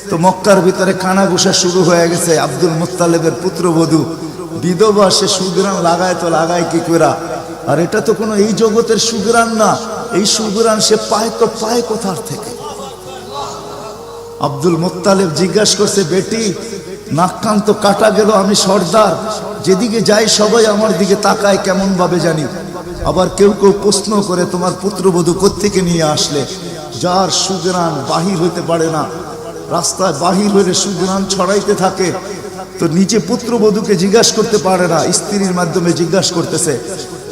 তো মক্কার ভিতরে কানাঘুষা শুরু হয়ে গেছে। আব্দুল মুত্তালিবের পুত্রবধূ বিধবা, সে সুগ্রাণ লাগায় তো লাগায় কি করে? আর এটা তো কোনো এই জগতের সুগ্রাণ না, এই সুগ্রাণ সে পায় তো পায় কোথার থেকে? আব্দুল মুত্তালিব জিজ্ঞাসা করছে, বেটি নাক কান তো কাটা গেল, আমি সর্দার, যেদিকে যাই সবাই আমার দিকে তাকায় কেমন ভাবে জানি। আবার কেউ কেউ প্রশ্ন করে, তোমার পুত্রবধূ কোত্থেকে নিয়ে আসলে? যার সুগ্রাণ বাহির হইতে পারে না, রাস্তায় বাহির হইলে সুগ্রাণ ছড়াইতে থাকে, তো নিজে পুত্রবধূকে জিজ্ঞাসা করতে পারে না, স্ত্রীর মাধ্যমে জিজ্ঞাসা করতেছে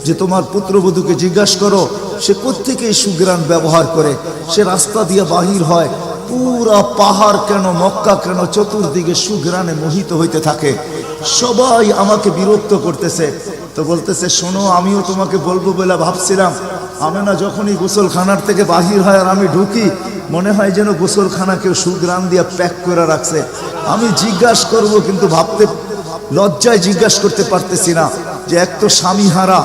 যে তোমার পুত্রবধূকে জিজ্ঞাসা করো সে কোত্থেকে এই সুগ্রাণ ব্যবহার করে, সে রাস্তা দিয়ে বাহির হয়, পুরা পাহাড় কেন, মক্কা কেন, চতুর্দিকে সুগ্রাণে মোহিত হইতে থাকে। সবাই আমাকে বিরক্ত করতেছে। তো বলতেছে, শোনো, আমিও তোমাকে বলবো বলে ভাবছিলাম। আমেনা যখনই গোসলখানার থেকে বাহির হয় আর আমি ঢুকি, মনে হয় যেন গোসলখানা কেউ সুগ্রাণ দিয়ে প্যাক করে রাখছে। আমি জিজ্ঞাসা করব, কিন্তু ভাবতে লজ্জায় জিজ্ঞাসা করতে পারতেছি না, যে এক তো স্বামী হারা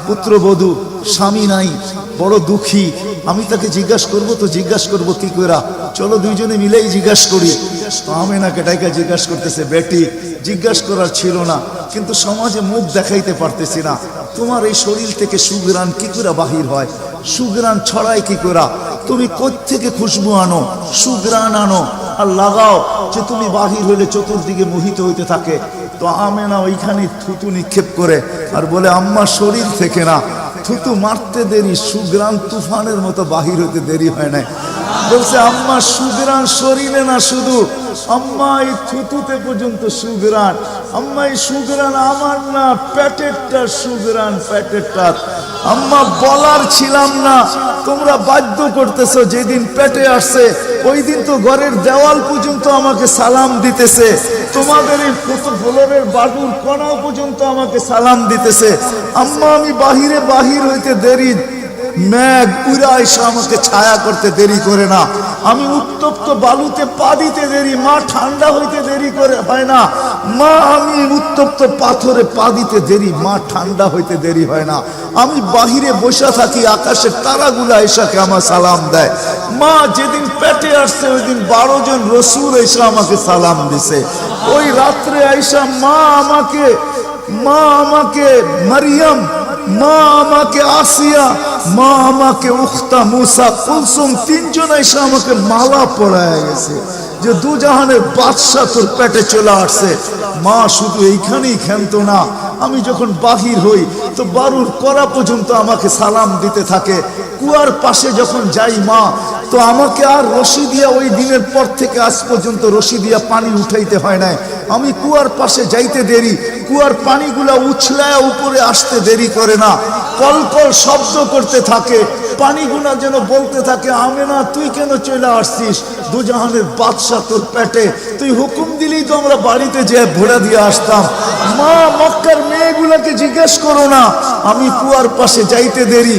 পুত্রবধূ, স্বামী নাই, বড় দুঃখী, আমি তাকে জিজ্ঞাসা করব, তো জিজ্ঞাসা করব কি করে? চলো দুইজনে মিলেই জিজ্ঞাসা করি। আমেনাকে ডাইকা জিজ্ঞাসা করতেছে, বেটি জিজ্ঞাসা করার ছিল না, কিন্তু সমাজে মুখ দেখাইতে পারতেছি না, তোমার এই শরীর থেকে সুগ্রাণ কি করে বাহির হয়, সুগ্রাণ ছড়ায় কি করে? তুমি কোত্থেকে খুশবু আনো, সুগ্রাণ আনো আর লাগাও, যে তুমি বাহির হইলে চতুর্দিকে মোহিত হইতে থাকে। তো আমেনা ওইখানে থুতু নিক্ষেপ করে আর বলে, আম্মা শরীর থেকে না, থুতু মারতে দেরি, সুগ্রাণ তুফানের মতো বাহির হইতে দেরি হয় নাই। বলছে, আম্মা সুগ্রাণ শরীরে না শুধু, আম্মা এই থুতুতে পর্যন্ত সুগ্রাণ। আম্মা এই সুগ্রাণ আমার না, পেটেরটা সুগ্রাণ, পেটেরটা। আম্মা বলার ছিলাম না, তোমরা বাধ্য করতেছো। যেদিন পেটে আসছে ওই দিন তো ঘরের দেওয়াল পর্যন্ত আমাকে সালাম দিতেছে, তোমাদের এই ফ্লোরের বাটুর কোনাও পর্যন্ত আমাকে সালাম দিতেছে। আম্মা আমি বাহির হইতে দেরি, মেঘ উড়া এসে আমাকে ছায়া করতে দেরি করে না, আমি উত্তপ্ত বালুতে পা দিতে দেরি, মা ঠান্ডা হইতে দেরি করে হয় না, মা আমি উত্তপ্ত পাথরে পা দিতে দেরি, মা ঠান্ডা হইতে দেরি হয় না, আমি বাহিরে বসে থাকি, আকাশের তারাগুলা এসাকে আমার সালাম দেয়। মা যেদিন পেটে আসছে ওই দিন 12 জন রসুল এসে আমাকে সালাম দিছে। ওই রাত্রে আইসা মা আমাকে মারিয়াম, মা আমাকে আসিয়া, মা আমাকে উখতা মুসা কুলসুম, 3 জন এসে আমাকে মালা পরায় গেছে যে দুজাহানের বাদশা তোর পেটে চলে আসছে। মা শুধু এইখানেই ক্ষান্ত না, আমি যখন বাহির হই তো বারুর করা পর্যন্ত আমাকে সালাম দিতে থাকে। কুয়ার পাশে যখন যাই মা, তো আমাকে আর রশি দিয়া, ওই দিনের পর থেকে আজ পর্যন্ত রশি দিয়া পানি উঠাইতে হয় নাই। আমি কুয়ার পাশে যাইতে দেরি, কুয়ার পানিগুলা উছলায় উপরে আসতে দেরি করে না, কলকল শব্দ করতে থাকে, পানিগুলা যেন বলতে থাকে, আমেনা তুই কেন চলে আসছিস, দুজাহানের বাদশা তোর পেটে, তুই হুকুম দিলেই তো আমরা বাড়িতে যেয়ে ভোড়া দিয়ে আসতাম। মা মক্কার মেয়েগুলাকে জিজ্ঞেস করো না, আমি কুয়ার পাশে যাইতে দেরি,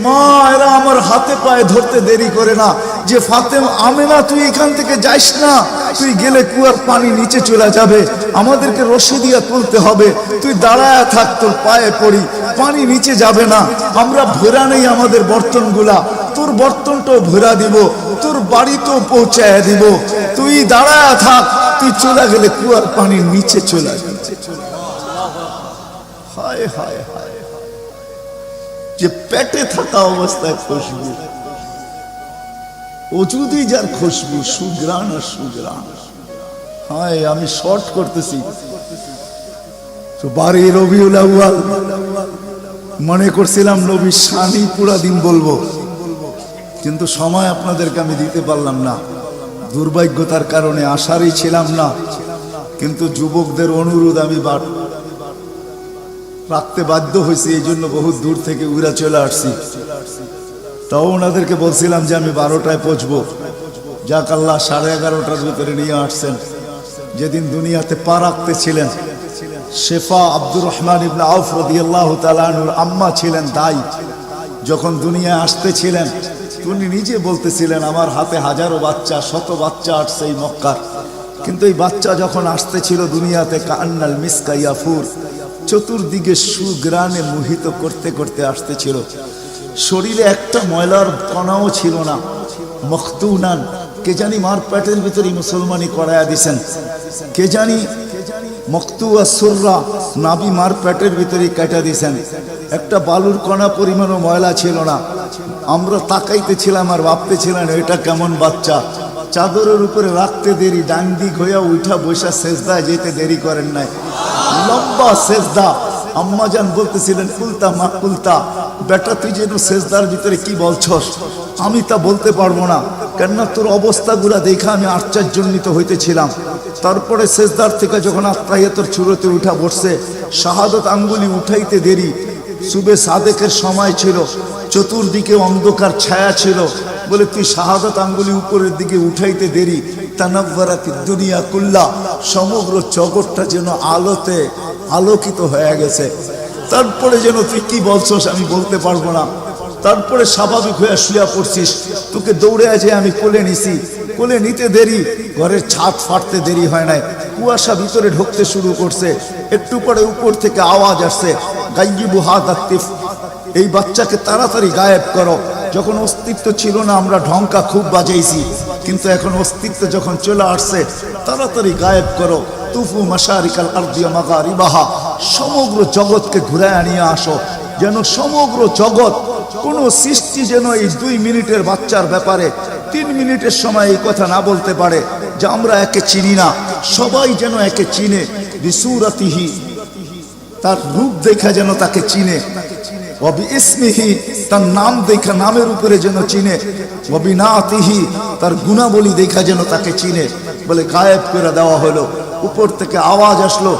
মা এরা আমার হাতে পায়ে ধরতে দেরি করে না, যে ফাতেমা, আমেনা তুই এখান থেকে যাইস না, তুই গেলে কুয়ার পানি নিচে চলে যাবে, আমাদেরকে রশি দিয়া তুলতে হবে, তুই দাঁড়ায় থাক, তোর পায়ে পড়ি, পানি নিচে যাবে না, আমরা ভরা নেই আমাদের বর্তনগুলা, তোর বর্তনটাও ভরা দিব, তোর বাড়িতেও পৌঁছায় দিব, তুই দাঁড়ায় থাক, তুই চলে গেলে কুয়ার পানি নিচে চলে যাবে। হায় হায় হায়, যে পেটে থাকা অবস্থায় খুশবু, অজুদি যার খুশবু, সুগ্রাণ আর সুগ্রাণ। হায়, আমি শর্ট করতেছি, তো 12 রবিউল আউয়াল মনে করছিলাম নবীর শানই পুরা দিন বলবো, কিন্তু সময় আপনাদেরকে আমি দিতে পারলাম না, দুর্ভাগ্যতার কারণে আসারই ছিলাম না, কিন্তু যুবকদের অনুরোধ আমি রাখতে বাধ্য হয়েছি, এই জন্য বহুত দূর থেকে উড়া চলে আসছি। তাও ওনাদেরকে বলছিলাম যে আমি 12টায় পৌঁছবো, যাক আল্লাহ 11:30টার ভিতরে নিয়ে আসছেন। যেদিন দুনিয়াতে পা রাখতে ছিলেন, শেফা আব্দুর রহমান ইবনে আউফ রাদিয়াল্লাহু তাআলা আনহুর আম্মা ছিলেন দাই, যখন দুনিয়ায় আসতেছিলেন তিনি নিজে বলতেছিলেন, আমার হাতে হাজারো বাচ্চা, শত বাচ্চা আসছে এই মক্কার, কিন্তু এই বাচ্চা যখন আসতেছিল দুনিয়াতে, কান্নাল মিসকা ইয়াফুর, চতুর্দিকে সুগ্রাণে মোহিত করতে করতে আসতেছিল, শরীরে একটা ময়লার কণাও ছিল না, মখতুনান, কে জানি মার পেটের ভিতরে মুসলমানি করায়া দিছেন, কে জানি মকতুয়া সুররা নাবি মার পেটের ভিতরে কাটা দিছেন। একটা বালুর কণা পরিমাণও ময়লা ছিল না। আমরা তাকাইতেছিলাম আর ভাবতেছিলাম এটা কেমন বাচ্চা। চাদরের উপরে রাখতে দেরি, ডান দিক হইয়া উঠা বৈশা সেজদায় যেতে দেরি করেন নাই, লম্বা সেজদা। আম্মাজান বলতেছিলেন কুলতা মা কুলতা, বেটা তুই যেন সেজদার ভিতরে কি বলছস, আমি তা বলতে পারবো না, কেননা তোর অবস্থাগুলা দেখা আমি আশ্চর্যান্বিত হইতেছিলাম। তারপরে সেজদার থেকে যখন আত্মাহিয়াতের চূড়াতে উঠা বসছে, শাহাদত আঙ্গুলি উঠাইতে দেরি। সুবে সাদেকের সময় ছিল, চতুর্দিকে অন্ধকার ছায়া ছিল, বলে তুই শাহাদত আঙ্গুলি উপরের দিকে উঠাইতে দেরি। তানাব্বারাতি দুনিয়া কুল্লা, সমগ্র জগৎটা যেন আলোতে আলোকিত হয়ে গেছে। তারপরে যেন তুই কি বলছস আমি বলতে পারবো না। তারপরে স্বাভাবিক হয়ে শুয়া পড়ছিস, তোকে দৌড়ে আছে আমি কোলে নিছি, কোলে নিতে দেরি, ঘরের ছাদ ফাটতে দেরি হয় নাই, কুয়াশা ভিতরে ঢুকতে শুরু করছে। একটু পরে উপর থেকে আওয়াজ আসছে, গাইয়িবু হাদা তিফ, এই বাচ্চাকে তাড়াতাড়ি গায়েব করো। যখন অস্তিত্ব ছিল না আমরা ঢঙ্কা খুব বাজাইছি, কিন্তু এখন অস্তিত্ব যখন চলে আসছে, তাড়াতাড়ি গায়েব করো। তুফু মাশারিকাল আরদি ওয়া মাগারিবাহা, সমগ্র জগৎকে ঘুরায় নিয়ে আসো, যেন সমগ্র জগৎ, কোন সৃষ্টি যেন এই 2 মিনিটের বাচ্চার ব্যাপারে 3 মিনিটের সময় এই কথা না বলতে পারে যে আমরা একে চিনি না। সবাই যেন একে চিনে, বিসুরাতিহি, তার রূপ দেখা যেন তাকে চিনে, ওয়াবি ইসমিহি, তার নাম দেখা নামের উপরে যেন চিনে, ওয়াবি নাতিহি, তার গুণাবলী দেখা যেন তাকে চিনে। বলে গায়েব করে দেওয়া হলো। উপর থেকে আওয়াজ আসলো,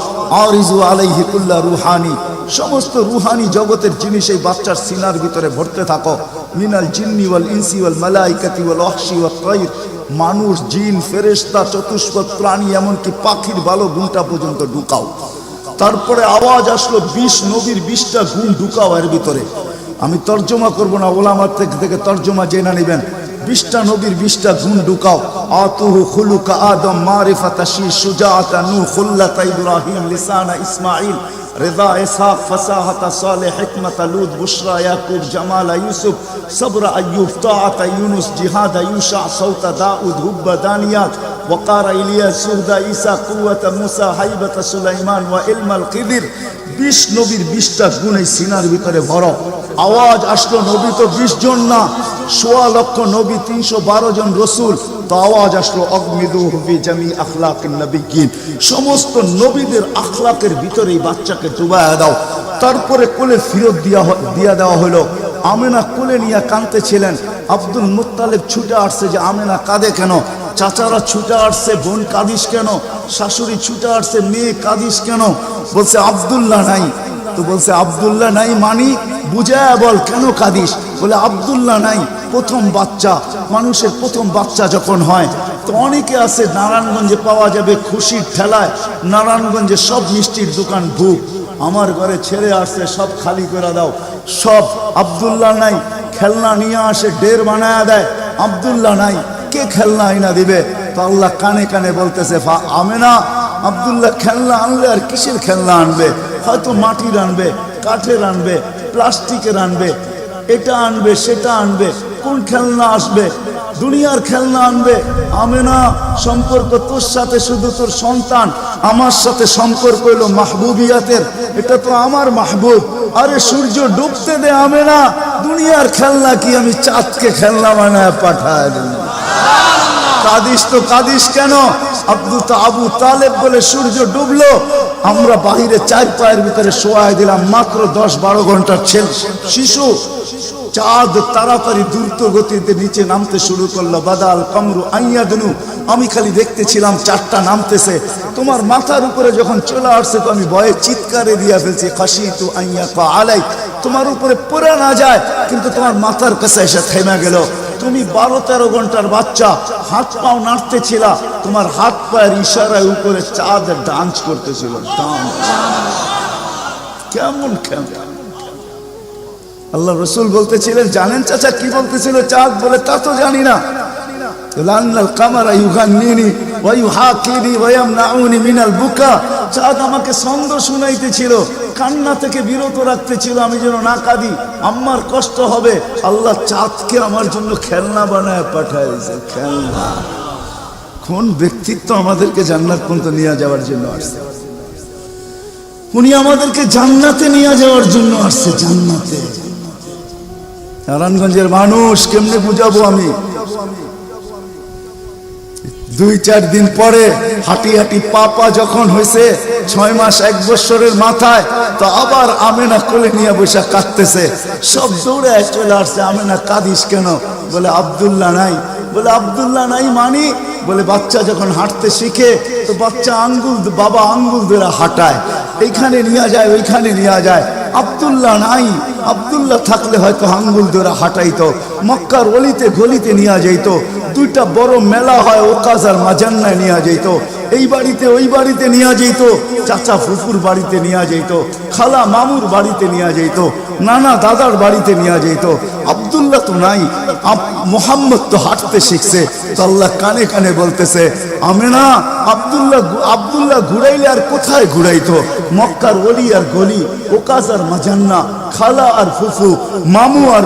আরিজু আলাইহি কুল্লা রুহানি, সমস্ত রুহানি জগতের জিনিস এই বাচ্চার সিনার ভিতরে ভরতে থাকো। মিনাল জিন্নি ওয়াল ইনসি ওয়াল মালাইকাতি ওয়াল ওয়াহশি ওয়াত তাইর, মানুষ, জিন, ফেরেশতা, চতুষ্পদ প্রাণী, এমনকি পাখির ভালো গুণটা পর্যন্ত ঢুকাও। তারপরে আওয়াজ আসলো 20 নবীর 20টা গুণ ঢুকাও এর ভিতরে। আমি তর্জমা করব না, ওলামার থেকে তর্জমা জেনে নেবেন। 20টা নবীর 20টা গুণ ঢুকাও। আতুহু খুলুকা আদম, মারিফাতা শি, সুজাআতা নূহ, খুল্লাতা ইব্রাহিম, লিসানা ইসমাঈল, রিদা ইসহাক, ফাসাহাতা সালেহ, হিকমাতা লূত, বুশরা ইয়াকুব, জামালা ইউসুফ, সবরা আইয়ুব, তাআতা ইউনুস, জিহাদা ইউশা, সাউতা দাউদ, হুব্বা দানিয়াত, ওয়াকারা ইলিয়াস, সুহদা ঈসা, কুওয়াতা মুসা, হাইবাতা সুলাইমান, ওয়া ইলমাল খিদির। 20 নবীর 20টা গুণ এই সিনার ভিতরে ভরো। আওয়াজ আসলো, নবী তো 20 জন না, 1.25 লক্ষ নবী, 312 জন রসুল। তো আওয়াজ আসলো, অগমিদুহু ফি জামি আখলাকিন নবিয়্যিন, সমস্ত নবীদের আখলাকের ভিতরে এই বাচ্চাকে ডুবায়া দাও। তারপরে কোলে ফিরত দিয়া দেওয়া হলো। আমেনা কোলে নিয়ে কাঁদতেছিলেন। আব্দুল মুত্তালিব ছুটে আসছে যে আমেনা কাঁদে কেন? চাচারা ছুটে আসছে, বোন কাঁদিস কেন? শাশুড়ি ছুটে আসছে, মেয়ে কাঁদিস কেন? বলছে আব্দুল্লাহ নাই। তো বলছে আব্দুল্লাহ নাই মানি বুঝায় বল, কেন কাঁদিস? বলে আব্দুল্লাহ নাই, প্রথম বাচ্চা, মানুষের প্রথম বাচ্চা যখন হয় তো অনেকে আছে নারায়ণগঞ্জে পাওয়া যাবে খুশির ঠেলায়, নারায়ণগঞ্জে সব মিষ্টির দোকান বুক, আমার ঘরে ছেড়ে আসছে, সব খালি করে দাও, সব আব্দুল্লাহ নাই। খেলনা নিয়ে আসে, ডের বানায় দেয়, আব্দুল্লাহ নাই, কে খেলনা আইনা দিবে? তো আল্লাহ কানে কানে বলতেছে, আমেনা আব্দুল্লাহ খেলনা আনলে আর কিসের খেলনা আনবে? হয়তো মাটির আনবে, কাঠের আনবে, প্লাস্টিকের আনবে, এটা আনবে, সেটা আনবে, কোন খেলনা আসবে? দুনিয়ার খেলনা আনবে। আমেনা, সম্পর্ক তোর সাথে শুধু তোর সন্তান, আমার সাথে সম্পর্ক হইল মাহবুবিয়াতের, এটা তো আমার মাহবুব। আরে সূর্য ডুবতে দে আমেনা, দুনিয়ার খেলনা কি আমি চাঁদকে খেলনা বানায় পাঠায় দিই? কাদিস তো কাদিস কেন? আবু তালেব বলে সূর্য ডুবলো, আমরা বাহিরে 4 পায়ের ভিতরে শোয়াই দিলাম, মাত্র 10-12 ঘন্টার শিশু। চাঁদ তাড়াতাড়ি দ্রুত গতিতে নিচে নামতে শুরু করলো। বাদাল কামরু আইয়াদনু, আমি খালি দেখতেছিলাম চাঁদটা নামতেছে। তোমার মাথার উপরে যখন চলে আসছে তো আমি ভয়ে চিৎকারে দিয়া ফেলছি, খাশিতু আইয়াকা আলাই, তোমার উপরে পড়ে না যায়, কিন্তু তোমার মাথার কাছে এসে থেমে গেল। তুমি 12-13 ঘন্টার বাচ্চা, হাত পাও নাড়তেছিল, তোমার হাত পায়ের ইশারায় উপরে চাঁদ ডান্স করতেছিল। কেমন কেমন আল্লাহ রসুল বলতেছিলেন, জানেন চাচা কি বলতেছিল চাঁদ? বলে তা তো জানি না। লান্নাল কামারা ইউগান্নিনি ওয়া ইউহাকিনি ওয়া ইয়ামনাউনি মিনাল বুকা। চাঁদ আমাকে ছন্দ শুনাইতেছিল, কান্না থেকে বিরত রাখতেছিল, আমি যেন না কাঁদি, আমার কষ্ট হবে। আল্লাহ চাঁদকে আমার জন্য খেলনা বানায় পাঠাইছে, খেলনা। কোন ব্যক্তিত্ব আমাদেরকে জান্নাত পর্যন্ত নিয়ে যাওয়ার জন্য আসছে? উনি আমাদেরকে জান্নাতে নিয়ে যাওয়ার জন্য আসছে, জান্নাতে। নারায়ণগঞ্জের মানুষ কেমনে বুঝাবো আমি? 2-4 দিন পরে হাঁটি হাঁটি পাপা যখন হয়েছে 6 মাস 1 বছরের মাথায়, তো আবার আমেনা কোলে নিয়ে বসে কাঁদতেছে। সব দৌড়ে চলে আসছে, আমেনা কাঁদিস কেন? বলে আব্দুল্লাহ নাই। বলে আব্দুল্লাহ নাই মানি? বলে বাচ্চা যখন হাঁটতে শিখে তো বাচ্চা আঙ্গুল, বাবা আঙ্গুল ধরে হাঁটায়, এইখানে নিয়ে যায় ওইখানে নিয়ে যায়। আব্দুল্লাহ নাই, আব্দুল্লাহ থাকলে হয়তো আঙ্গুল ধরে হাঁটাইতো, মক্কার অলিতে গলিতে নিয়ে যাইত, 2টা বড় মেলা হয় ওকাজ আর মাজান্নায় নিয়ে যাইত, এই বাড়িতে ওই বাড়িতে নিয়ে যাইত, চাচা ফুফুর বাড়িতে নিয়ে যাইত, খালা মামুর বাড়িতে নিয়ে যাইত, নানা দাদার বাড়িতে নিয়ে যাইত। আব্দুল্লাহ তো নাই, মোহাম্মদ তো হাঁটতে শিখছে। তো আল্লাহ কানে কানে বলতেছে, আমেনা আব্দুল্লাহ ঘুরাইলে আর কোথায় ঘুরাইতো? মক্কার অলি আর গলি, ওকাজ আর মাজান্না, খালা আর ফুফু, মামু আর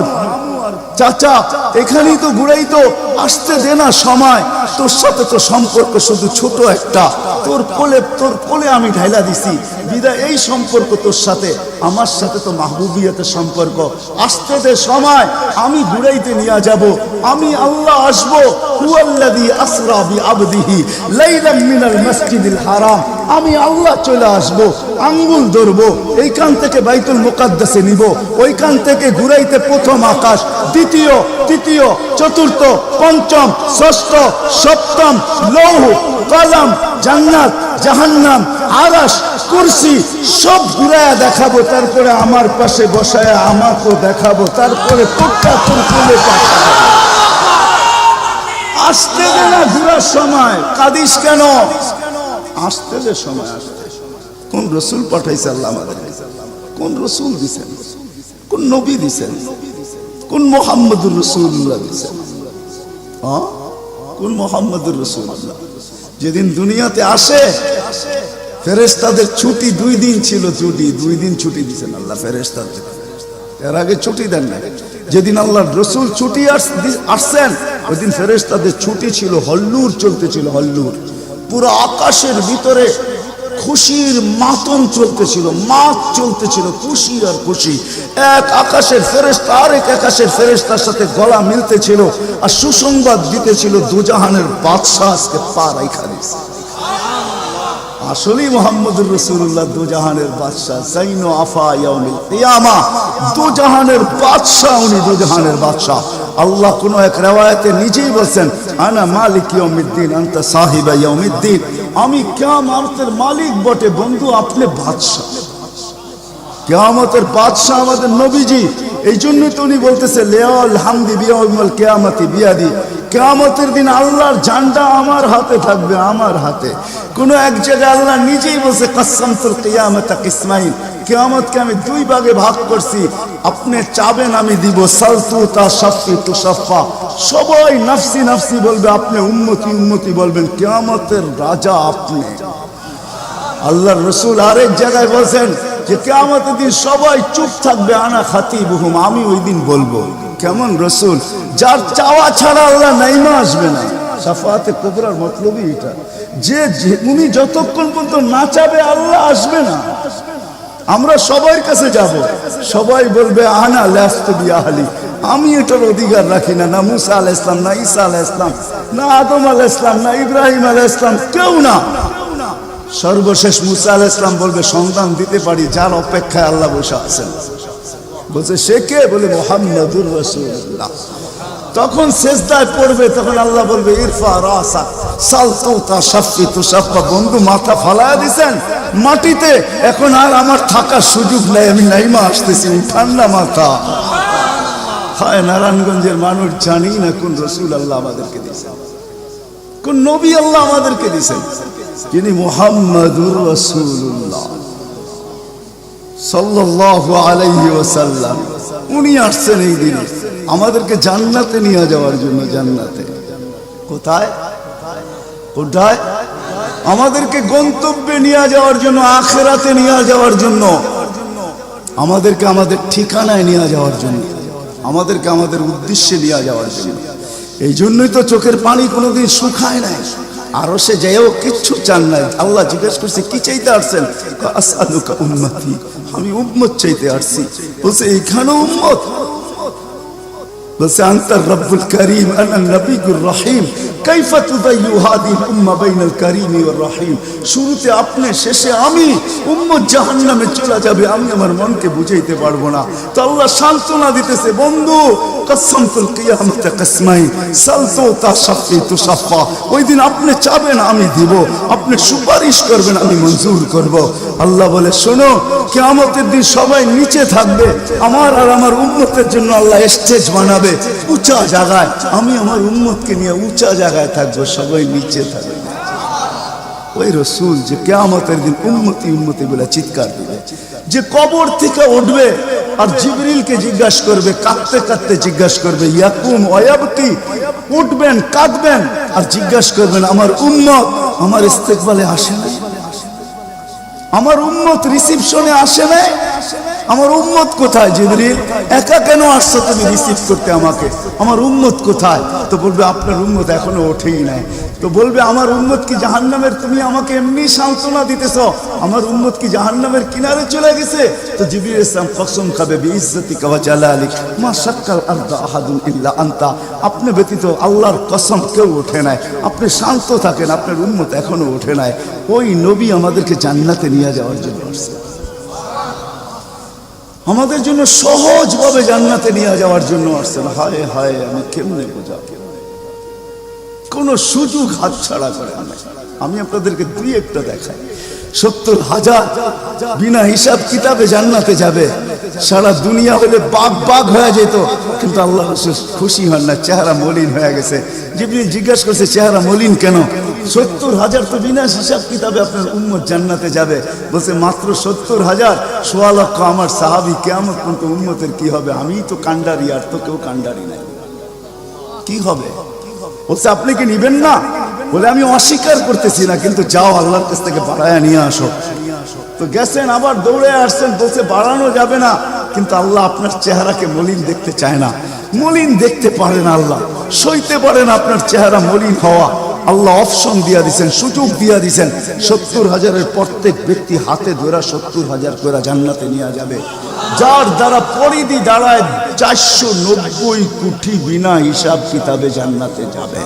চাচা, এখানেই তো ঘুরাইতো। আসতে দে না সময়, তোর সাথে তো সম্পর্ক শুধু ছোট একটা, তোর কোলে আমি ঢাইলা দিছি বিদায়। এই সম্পর্ক তোর সাথে, আমার সাথে তো মাহবুবিয়াতের সম্পর্ক। আসতে দে সময়, আমি ঘুরাইতে নিয়ে যাব, আমি আল্লাহ আসবো। হুয়াল্লাযী আসরা বিআবদিহি লাইলাম মিনাল মাসজিদিল হারাম, আমি আল্লাহ চলে আসবো, আঙ্গুল ধরবো, এইখান থেকে বাইতুল মুকাদ্দাসে নিব, ওইখান থেকে ঘুরাইতে প্রথম আকাশ, দ্বিতীয়, তৃতীয়, চতুর্থ, পঞ্চম, ষষ্ঠ, সপ্তম, লৌহ, কলম, জান্নাত, জাহান্নাম, আরশ, কুরসি সব ঘুরায়া দেখাবো। তারপরে আমার পাশে বসায় আমাকেও দেখাবো, তারপরে তোরটা তোর কোলে পাঠাবো। আসতে দে না ঘুরার সময়, কাঁদিস কেন? আসতে দে সময়, আসতে। কোন রসুল পাঠাইছে আল্লাহ আমাদের? কোন রসুল দিছেন? কোন নবী দিছেন? কোন মুহাম্মদুর রাসূলুল্লাহ দিছেন? কোন মুহাম্মদুর রাসূলুল্লাহ? যেদিন দুনিয়াতে আসে ফেরেশতাদের ছুটি 2 দিন ছিল, 2 দিন ছুটি দিছেন আল্লাহ ফেরেশতাদের। এর আগে ছুটি দেন না। যেদিন আল্লাহর রাসূল ছুটি আসছেন ওই দিন ফেরেশতাদের ছুটি ছিল, হল্লুর চলতেছিল, হল্লুর। পুরো আকাশের ভিতরে খুশির মাতম চলতেছিল, মাত চলতেছিল, খুশি আর খুশি। এক আকাশের ফেরেশতা আরেক আকাশের ফেরেশতার সাথে গলা মিলতেছিল আর সুসংবাদ দিতেছিল, দুজাহানের বাদশাহ আজকে পা রাইখা দিয়েছে। আসলেই মুহাম্মদুর রাসূলুল্লাহ দুজাহানের বাদশাহ, জাইনু আফা ইয়াউমিল কিয়ামা, দুজাহানের বাদশাহ, উনি দুজাহানের বাদশাহ। আল্লাহ কোন এক riwayate নিজেই বলেন, আনা মালিক ইয়াউমিদ্দিন আনতা সাহিবা ইয়াউমিদ্দিন, আমি কিয়ামতের মালিক বটে বন্ধু, আপনি বাদশাহ। কিয়ামতের বাদশাহ আমাদের নবীজি। এই জন্য তো উনি বলতেছে লিয়াল হামদি বিয়াউমিল কিয়ামতি বিয়াদি, কিয়ামতের দিন আল্লাহর ঝান্ডা আমার হাতে থাকবে, আমার হাতে। কোন এক জায়গায় আল্লাহ নিজেই বলছে কাসসামতুল কিয়ামাতা কিসমাইন, কিয়ামতকে আমি 2 ভাগে ভাগ করছি, আপনি চাবেন আমি দিব, সালতু তা শাফি তু শাফা, সবাই নফসি নফসি বলবে, আপনি উম্মতি উম্মতি বলবেন, কিয়ামতের রাজা আপনি। আল্লাহর রাসূল আরেক জায়গায় বলেন যে কিয়ামতের দিন সবাই চুপ থাকবে, আনা খাতিবুহুম, আমি ওই দিন বলবো। কেমন রাসূল? যার চাওয়া ছাড়া আল্লাহ নাইমা আসবে না। শাফাআতে কুবরার মতলবই এটা, যে উনি যতক্ষণ পর্যন্ত না চাবে আল্লাহ আসবে না। আমরা সবার কাছে যাব, সবাই বলবে আনা লাস্তু বিআহলি, আমি এটার অধিকার রাখি না। না মুসা আলাইহিস সালাম, না ঈসা আলাইহিস সালাম, না আদম আলাইহিস সালাম, না ইব্রাহিম আলাইহিস সালাম, কেউ না। সর্বশেষ মুসা আলাইহিস সালাম বলবে সন্তান দিতে পারি, যার অপেক্ষায় আল্লাহ বসে আছেন। বলছে সে কে? বলে মুহাম্মদুর রাসূলুল্লাহ। তখন সেজদায় পড়বে, তখন আল্লাহ বলবে ইরফা রাসা সালতু তা শাফি তু শাফা, বন্ধু মাথা ফালায়া দিছেন মাটিতে, এখন আর আমার থাকার সুযোগ নাই, আমি নাইমা আসতেছি, ঠান্ডা মাথা। হায় নারায়ণগঞ্জের মানুষ জানি না কোন রাসূল আল্লাহ আমাদেরকে দিয়েছেন, কোন নবী আল্লাহ আমাদেরকে দিয়েছেন, যিনি মুহাম্মদুর রাসূলুল্লাহ সাল্লাল্লাহু আলাইহি ওয়াসাল্লাম। উনি আসছেন এই দিনে আমাদেরকে জান্নাতে নিয়ে যাওয়ার জন্য, জান্নাতে। কোথায় কোথায়? আমাদেরকে গন্তব্যে নিয়ে যাওয়ার জন্য, আখিরাতে নিয়ে যাওয়ার জন্য, আমাদেরকে আমাদের ঠিকানায় নিয়ে যাওয়ার জন্য, আমাদেরকে আমাদের উদ্দেশ্যে নিয়ে যাওয়ার জন্য। এই জন্যই তো চোখের পানি কোনোদিন শুকায় নাই। আরো সে যেও কিচ্ছু চান নাই। আল্লাহ জিজ্ঞেস করছে কি চাইতে আসছেন? আসআলুকা উম্মতি, আমি উম্মত চাইতে আসছি। বলছে এইখানে উম্মত? বলছে আনতার রব্বুল করিম আনা নবিয়ুর রহিম কাইফা তুদাইয়ু হাদিহিল উম্মাহ বাইনাল কারীমি ওয়ার রহিম। শুরুতে আপনি, শেষে আমি, উম্মত জাহান্নামে চলে যাবে, আমি আমার মনকে বুঝাইতে পারবো না। তো আল্লাহ সান্ত্বনা দিতেছে, বন্ধু কসমতুল কিয়ামতে কসমাই সালতু তাশাফি তুশাফা। ওই দিন আপনি চাবেন আমি দিব, আপনি সুপারিশ করবেন আমি মঞ্জুর করব। আল্লাহ বলে শোনো, কিয়ামতের দিন সবাই নিচে থাকবে, আমার আর আমার উম্মতের জন্য আল্লাহ স্টেজ বানাবে উঁচা জায়গায়। আমি আমার উম্মতকে নিয়ে উঁচা জায়গায় থাকবো, সবাই নিচে থাকবে। ওই রসুল যে কিয়ামতের দিন উম্মতি উম্মতি বলে চিৎকার দিবে, যে কবর থেকে উঠবে আর জিবরিলকে জিজ্ঞাসা করবে, কাঁদতে কাঁদতে জিজ্ঞাসা করবে ইয়াকুম ওয়ায়াবকি, উঠবেন কাঁদবেন আর জিজ্ঞাসা করবেন আমার উম্মত আমার ইস্তেকবালে আসে না, আমার উম্মত রিসিপশনে আসে না, আমার উম্মত কোথায়? জিবরিল একা কেন আসছো তুমি রিসিভ করতে আমাকে? আমার উম্মত কোথায়? তো বলবে আপনার উম্মত এখনো ওঠেই নাই। তো বলবে আমার উম্মত কি জাহান্নামের? তুমি আমাকে এমনি সান্ত্বনা দিতেছো, আমার উম্মত কি জাহান্নামের কিনারে চলে গেছে? তো জিবরিল ইসলাম কসম খাবে বিইজ্জতিকা ওয়া জালালিক মা শাক্কাল আরদা আহাদুন ইল্লা আনতা, আপনি ব্যতীত আল্লাহর কসম কেউ ওঠে নাই। আপনি শান্ত থাকেন, আপনার উম্মত এখনো ওঠে নাই। ওই নবী আমাদেরকে জান্নাতে নিয়ে যাওয়ার জন্য আসছে, আমাদের জন্য সহজভাবে জান্নাতে নিয়ে যাওয়ার জন্য আসছেন। হায় হায়, আমি কেমনে বোঝাবো? কোন সুযোগ হাতছাড়া করে না। আমি আপনাদেরকে দুই একটা দেখাই। 70,000 বিনা হিসাব কিতাবে জান্নাতে যাবে। সারা দুনিয়া হলে বাগ বাগ হয়ে যেত, কিন্তু আল্লাহ রাসূল খুশি হন না, চেহারা মলিন হয়ে গেছে। জিবরিল জিজ্ঞাসা করছে চেহারা মলিন কেন? 70,000 তো বিনা হিসাব কিতাবে আপনার উম্মত জান্নাতে যাবে। বলছে মাত্র 70,000, 1.25 লক্ষ আমার সাহাবী, কিয়ামত পর্যন্ত উম্মতের কি হবে? আমিই তো কান্ডারি, আর তো কেউ কান্ডারি নাই, কি হবে? বলছে আপনি কি নিবেন না? বলে আমি অস্বীকার করতেছি না, কিন্তু যাও আল্লাহর কাছ থেকে বাড়ায়া নিয়ে আসো। তো গেছেন, আবার দৌড়ে আসছেন, বলছে বাড়ানো যাবে না, কিন্তু আল্লাহ আপনার চেহারাকে মলিন দেখতে চায় না, মলিন দেখতে পারেন আল্লাহ, সইতে পারেন আপনার চেহারা মলিন হওয়া। আল্লাহ অপশন দিয়া দিছেন, সুযোগ দিয়া দিছেন। 70,000-এর প্রত্যেক ব্যক্তি হাতে ধরা 70,000 করে জান্নাতে নিয়ে যাবে, যার দ্বারা পরিধি দাঁড়ায় 490 কোটি বিনা হিসাব কিতাবে জান্নাতে যাবে।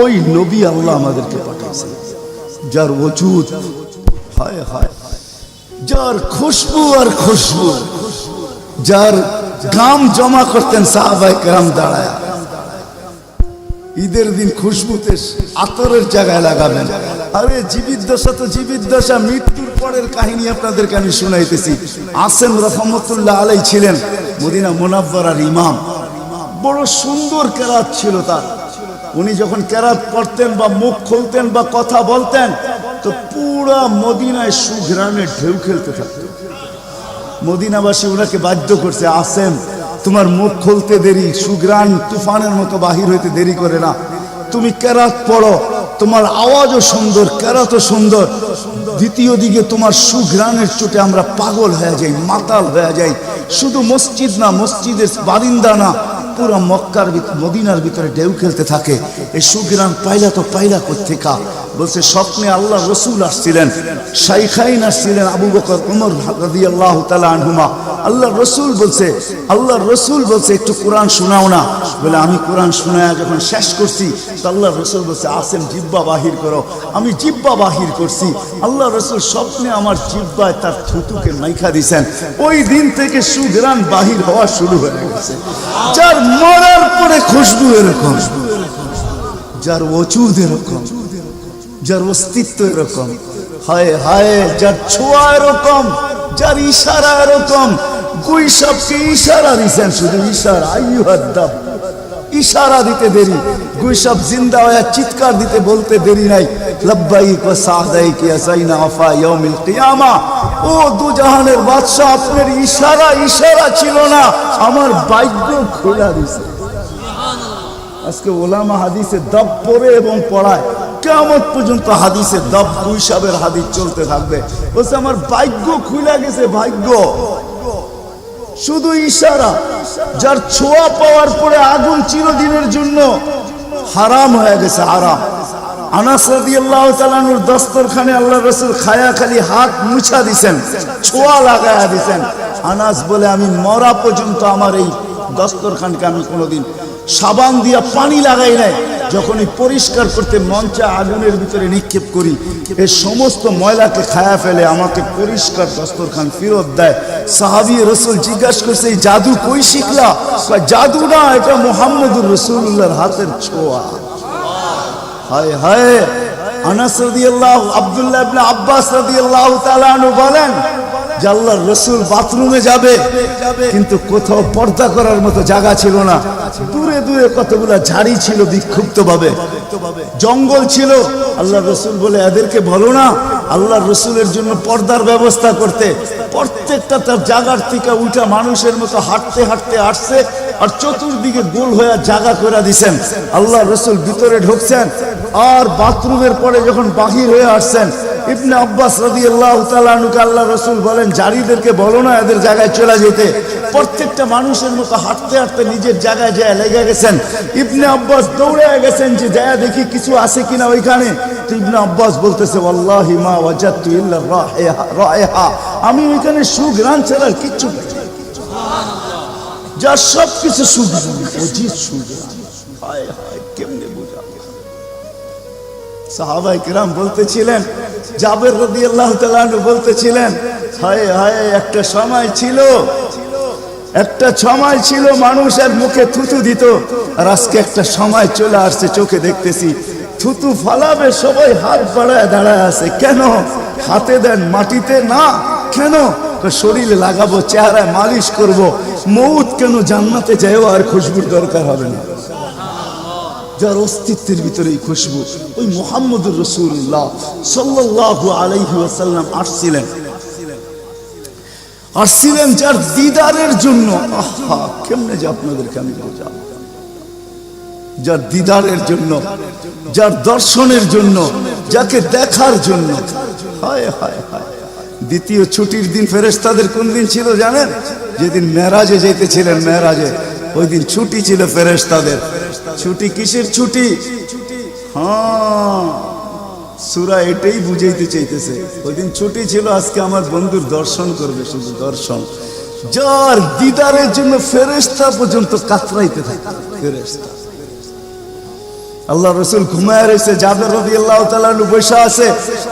ওই নবী আল্লাহ আমাদেরকে পাঠাইছেন, যার ওজুদ হায় হায়, যার খুশবু আর খুশবু, যার গাম জমা করতেন সাহাবায়ে কেরাম দাঁড়ায়। ঈদের দিন খুশবুতে আতরের জায়গায় লাগাবেন। আরে জীবিত দশা তো জীবিত দশা, মৃত্যুর পরের কাহিনী আপনাদেরকে আমি শুনাইতেছি। আসেম রহমতুল্লাহ আলাই ছিলেন মদিনা মুনাওয়ারার ইমাম, বড় সুন্দর কেরাত ছিল তার। উনি যখন কেরাত পড়তেন বা মুখ খুলতেন বা কথা বলতেন, তো পুরা মদিনায় সুঘ্রাণে ঢেউ খেলতে থাকত। মদিনাবাসী ওনাকে বাধ্য করছে, আসেম তোমার মুখ খুলতে দেরি, সুঘ্রাণ তুফানের মতো বাহির হইতে দেরি করে না, তুমি কেরাত পড়ো, তোমার আওয়াজও সুন্দর, কেরাতও সুন্দর, দ্বিতীয় দিকে তোমার সুঘ্রাণের চোটে আমরা পাগল হয়ে যাই, মাতাল হয়ে যাই। শুধু মসজিদ না, মসজিদের বারিন্দা না, পুরা মক্কার মদিনার ভিতরে ঢেউ খেলতে থাকে। এই সুঘ্রাণ পাইলা তো পাইলা কোত্থেকা? বলছে স্বপ্নে আল্লাহ রসুল আসছিলেন, শাইখাইন আসছিলেন, আবু বকর ওমর রাদিয়াল্লাহু তাআলা আনহুমা। আল্লাহ রসুল বলছে একটু কোরআন শোনাও না। বলে আমি কোরআন শোনায়া যখন শেষ করছি, তো আল্লাহ রসুল বলছে আসেম জিব্বা বাহির করো। আমি জিব্বা বাহির করছি, আল্লাহ রসুল স্বপ্নে আমার জিব্বায় তার থুতুকে মাইখা দিছেন। ওই দিন থেকে সুঘ্রাণ বাহির হওয়া শুরু হয়ে গেছে। যার মরার পরে খুশবু এরকম, যার ওজুদ এরকম, যার অস্তিত্ব এরকম, হায় হায়, যার ছোঁয়া এরকম, যার ইশারা এরকম। গুইসাবকে ইশারা দিছেন, শুধু ইশারা, আইয়ুহাদ্দাব, ইশারা দিতে দেরি। গুইসাব জিন্দা হয়ে চিৎকার দিতে বলতে দেরি নাই, লাব্বাইক ওয়া সাদাইক ইয়া যাইনা আফা ইয়াউমিল কিয়ামা। ও দুজাহানের বাদশা, আপনার ইশারা ছিল না, আমার ভাগ্য খোলা দিছে। আজকে ওলামা হাদিসে দব পড়ে এবং পড়ায়, কিয়ামত পর্যন্ত হাদিসে দব হিসাবের হাদিস চলতে থাকবে। বলছে আমার ভাগ্য খুলে গেছে, ভাগ্য শুধু ইশারা। যার ছোঁয়া পাওয়ার পরে আগুন চিরদিনের জন্য হারাম হয়ে গেছে, হারাম। আনাস রাদিয়াল্লাহু তাআলা আনহুর দস্তরখানে আল্লাহর রাসূল খায়া খালি হাত মুছা দিবেন, ছোঁয়া লাগায়া দিবেন। আনাস বলে আমি মরা পর্যন্ত আমার এই দস্তরখানকে আমি কোনোদিন সাবান দিয়া পানি লাগাই নাই। যখনই পরিষ্কার করতে মঞ্চে আগুনের ভিতরে নিক্ষেপ করি, এই সমস্ত ময়লাকে খায়া ফেলে আমাকে পরিষ্কার দস্তরখান ফেরত দেয়। সাহাবী রাসূল জিজ্ঞাসা করছে এই জাদু কই শিখলা? জাদু না, এটা মুহাম্মদুর রাসূলুল্লাহর হাতের ছোঁয়া। হায় হায়। আনাস রাদিয়াল্লাহু, আব্দুল্লাহ ইবনে আব্বাস রাদিয়াল্লাহু তাআলা আনহু বলেন যে আল্লাহর রাসূল বাথরুমে যাবে, কিন্তু কোথাও পর্দা করার মতো জায়গা ছিল না। দূরে দূরে কতগুলা ঝাড়ি ছিল, বিক্ষুব্ধ ভাবে জঙ্গল ছিল। আল্লাহর রাসূল বলে এদেরকে বলো না আল্লাহর রাসূলের জন্য পর্দার ব্যবস্থা করতে। প্রত্যেকটা তার জায়গার থেকে উঠা মানুষের মতো হাঁটতে হাঁটতে আসছে, আর চতুর্দিকে গোল হয়ে জায়গা করে দিছেন। আল্লাহর রাসূল ভিতরে ঢুকছেন, আর বাথরুমের পরে যখন বাহির হয়ে আসছেন, ইবনে আব্বাস রাদিয়াল্লাহু তাআলা আনহুকে আল্লাহর রাসূল বলেন জারিদেরকে বলো না এদের জায়গায় চলে যেতে। প্রত্যেকটা মানুষের মতো হাঁটতে হাঁটতে নিজের জায়গায় যায় লেগে গেছেন। ইবনে আব্বাস দৌড়ে গেছেন যে যায় দেখি কিছু আছে কিনা ওইখানে। তো ইবনে আব্বাস বলতেছে ওয়াল্লাহি মা ওয়াজাদতু ইল্লা রাইহা, আমি ওইখানে সুঘ্রাণ ছাড়া কিচ্ছু পাই না। যা সব কিছু সুঘ্রাণ, অজিত সুঘ্রাণ। হায় হায়, কেমনে বুঝাবো? সাহাবায়ে কেরাম বলতেছিলেন, জাবের রাদিয়াল্লাহু তাআলা আনহু বলতেছিলেন হায় হায়, একটা সময় ছিল মানুষের মুখে থুতু দিত, আর আজকে একটা সময় চলে আসছে চোখে দেখতেছি থুতু ফালাবে সবাই হাত বাড়ায় দাঁড়ায় আছে। কেন? হাতে দেন মাটিতে না, কেন? শরীরে লাগাবো, চেহারায় মালিশ করব। মউত কেন? জান্নাতে যাইও আর খুশবুর দরকার হবে না। যার অস্তিত্বের ভিতরে এই খুশবু, ওই মুহাম্মদুর রাসূলুল্লাহ সাল্লাল্লাহু আলাইহি ওয়াসাল্লাম আসছিলেন যার দিদারের জন্য। আহা, কেমনে যে আপনাদেরকে আমি বোঝাবো। যার দিদারের জন্য, যার দর্শনের জন্য, যাকে দেখার জন্য। হায় হায় হায়। দ্বিতীয় ছুটির দিন ফেরেশতাদের কোন দিন ছিল জানেন? যেদিন মেরাজে যেতেছিলেন, মেরাজে ওই দিন ছুটি ছিল ফেরেশতাদের। ছুটি কিসের ছুটি? হ্যাঁ, সূরা এটাই বুঝাইতে চাইতেছে। ওই দিন ছুটি ছিল, আজকে আমার বন্ধুর দর্শন করবে, শুধু দর্শন। যার দিদারের জন্য ফেরেশতা পর্যন্ত কাতরাইতে থাকে। ফেরেশতা, আল্লাহ রাসূল ঘুমায় রয়েছে, জাবের রাদিয়াল্লাহু তাআলা আনহু বসে আছে।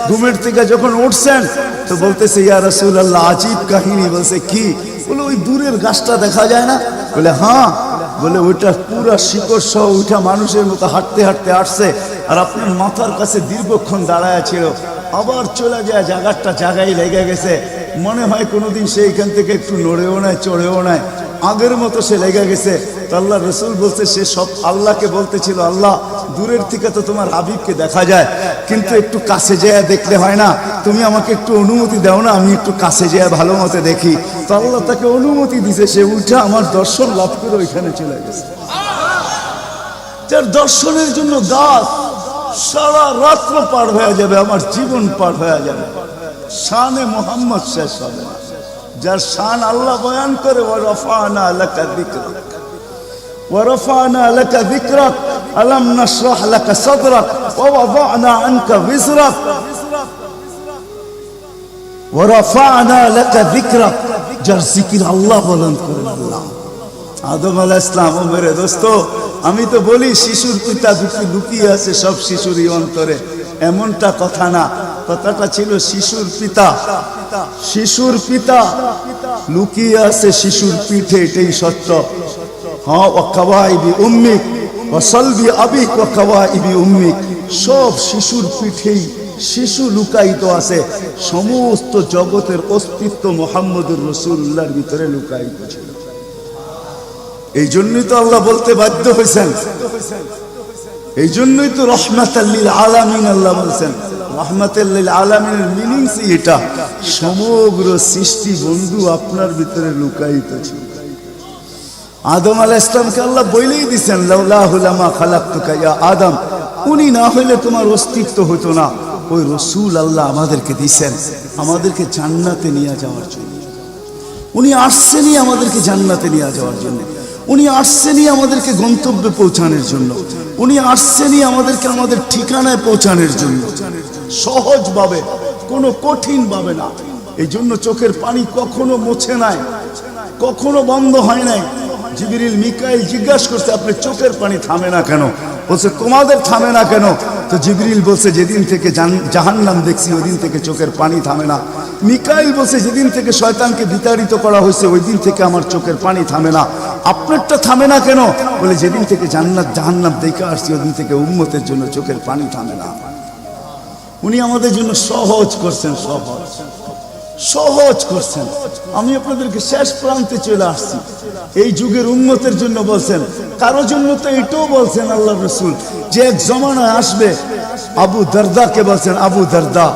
ঘুমের থেকে যখন উঠছেন তো বলতেছে ইয়া রাসূলুল্লাহ, আজীব কাহিনী। বলছে কি? বলে ওই দূরের গাছটা দেখা যায় না? বলে হ্যাঁ। বলে ওইটা পুরা শিকড় সহ উঠা মানুষের মতো হাঁটতে হাঁটতে আসছে, আর আপনার মাথার কাছে দীর্ঘক্ষণ দাঁড়ায় ছিল, আবার চলে যায়, জায়গাটা জায়গায় লেগে গেছে। মনে হয় কোনোদিন সে এখান থেকে একটু নড়েও নাই, চড়েও নাই, আগের মতো সে লেগে গেছে। তো আল্লাহ রাসূল বলছে সে সব আল্লাহকে বলতেছিল, আল্লাহ দূরের থেকে তো তোমার হাবিবকে দেখা যায়, কিন্তু একটু কাছে যেয়ে দেখলে হয় না? তুমি আমাকে একটু অনুমতি দাও না, আমি একটু কাছে যেয়ে ভালো মতো দেখি। তো আল্লাহ তাকে অনুমতি দিছে, সে উঠে আমার দর্শন লাভ করে ওইখানে চলে গেছে। যার দর্শনের জন্য গাছ সারা রাত্র পার হয়ে যাবে, আমার জীবন পার হয়ে যাবে, শানে মুহাম্মদ শেষ হবে না। যার শান আল্লাহ বয়ান করে ওয়ারফানা লাকা যিকরাক, ওয়ারফানা লাকা যিকরাক, আলাম নাশরাহ লাকা সাদরাক, ওয়া ওয়াদানা আনকা বিজরাক, ওয়ারফানা লাকা যিকরাক। যার জিকির আল্লাহ বলেন করেন আল্লাহ। আদম আলাইহিস সালাম, ও মেরে দোস্ত, আমি তো বলি শিশুর পিতা লুকিয়ে আছে সব শিশুরই অন্তরে, এমনটা কথা না। কথাটা ছিল শিশুর পিতা, শিশুর পিতা লুকিয়ে আছে শিশুর পিঠে, এটাই সত্য। হ্যাঁ, ওয়া কাওয়াইবি উম্মিক ওয়া সালবি আবিক ওয়া কাওয়াইবি উম্মিক, সব শিশুর পিঠেই শিশু লুকায়িত আছে। সমস্ত জগতের অস্তিত্ব মুহাম্মদুর রাসূলুল্লাহর ভিতরে লুকায়িত ছিল। এই জন্যই তো আল্লাহ বলতে বাধ্য হয়েছেন, এই জন্যই তো রহমাতাল লিল আলামিন আল্লাহ বলছেন। রহমাতাল লিল আলামিনের মিনিংস এটা, সমগ্র সৃষ্টি বন্ধু আপনার ভিতরে লুকায়িত ছিল। আদম আলাইহিস সালামকে আল্লাহ বলেই দিয়েছেন লাউলাহু লামা খালাকতুকা ইয়া আদম, উনি না হইলে তোমার অস্তিত্ব হতো না। ওই রসুল আল্লাহ আমাদেরকে দিয়েছেন আমাদেরকে জান্নাতে নিয়ে যাওয়ার জন্য। উনি আসছেনই আমাদেরকে জান্নাতে নিয়ে যাওয়ার জন্য, উনি আসছেনই আমাদেরকে গন্তব্যে পৌঁছানোর জন্য, উনি আসছেনই আমাদেরকে আমাদের ঠিকানায় পৌঁছানোর জন্য, সহজভাবে, কোনো কঠিন ভাবে না। এই জন্য চোখের পানি কখনো মুছে নাই, কখনো বন্ধ হয় নাই। জিবরিল মিকাইল জিজ্ঞাসা করছে আপনি চোখের পানি থামে না কেন? বলছে তোমাদের থামে না কেন? তো জিবরিল বলছে যেদিন থেকে জাহান্নাম দেখছি ওই দিন থেকে চোখের পানি থামে না। মিকাইল বলছে যেদিন থেকে শয়তানকে বিতাড়িত করা হয়েছে ওই দিন থেকে আমার চোখের পানি থামে না। আপনারটা থামে না কেন? বলে যেদিন থেকে জান্নাত জাহান্নাম দেখে আসছি ওই দিন থেকে উম্মতের জন্য চোখের পানি থামে না। উনি আমাদের জন্য সহজ করছেন, সহজ সহজ করছেন। আমি আপনাদেরকে শেষ প্রান্তে চলে আসছি। এই যুগের উম্মতের জন্য বলছেন, কারো জন্য তো এটাও বলছেন আল্লাহ রসুল যে এক জমানা আসবে। আবু দারদাকে বলছেন আবু দারদা,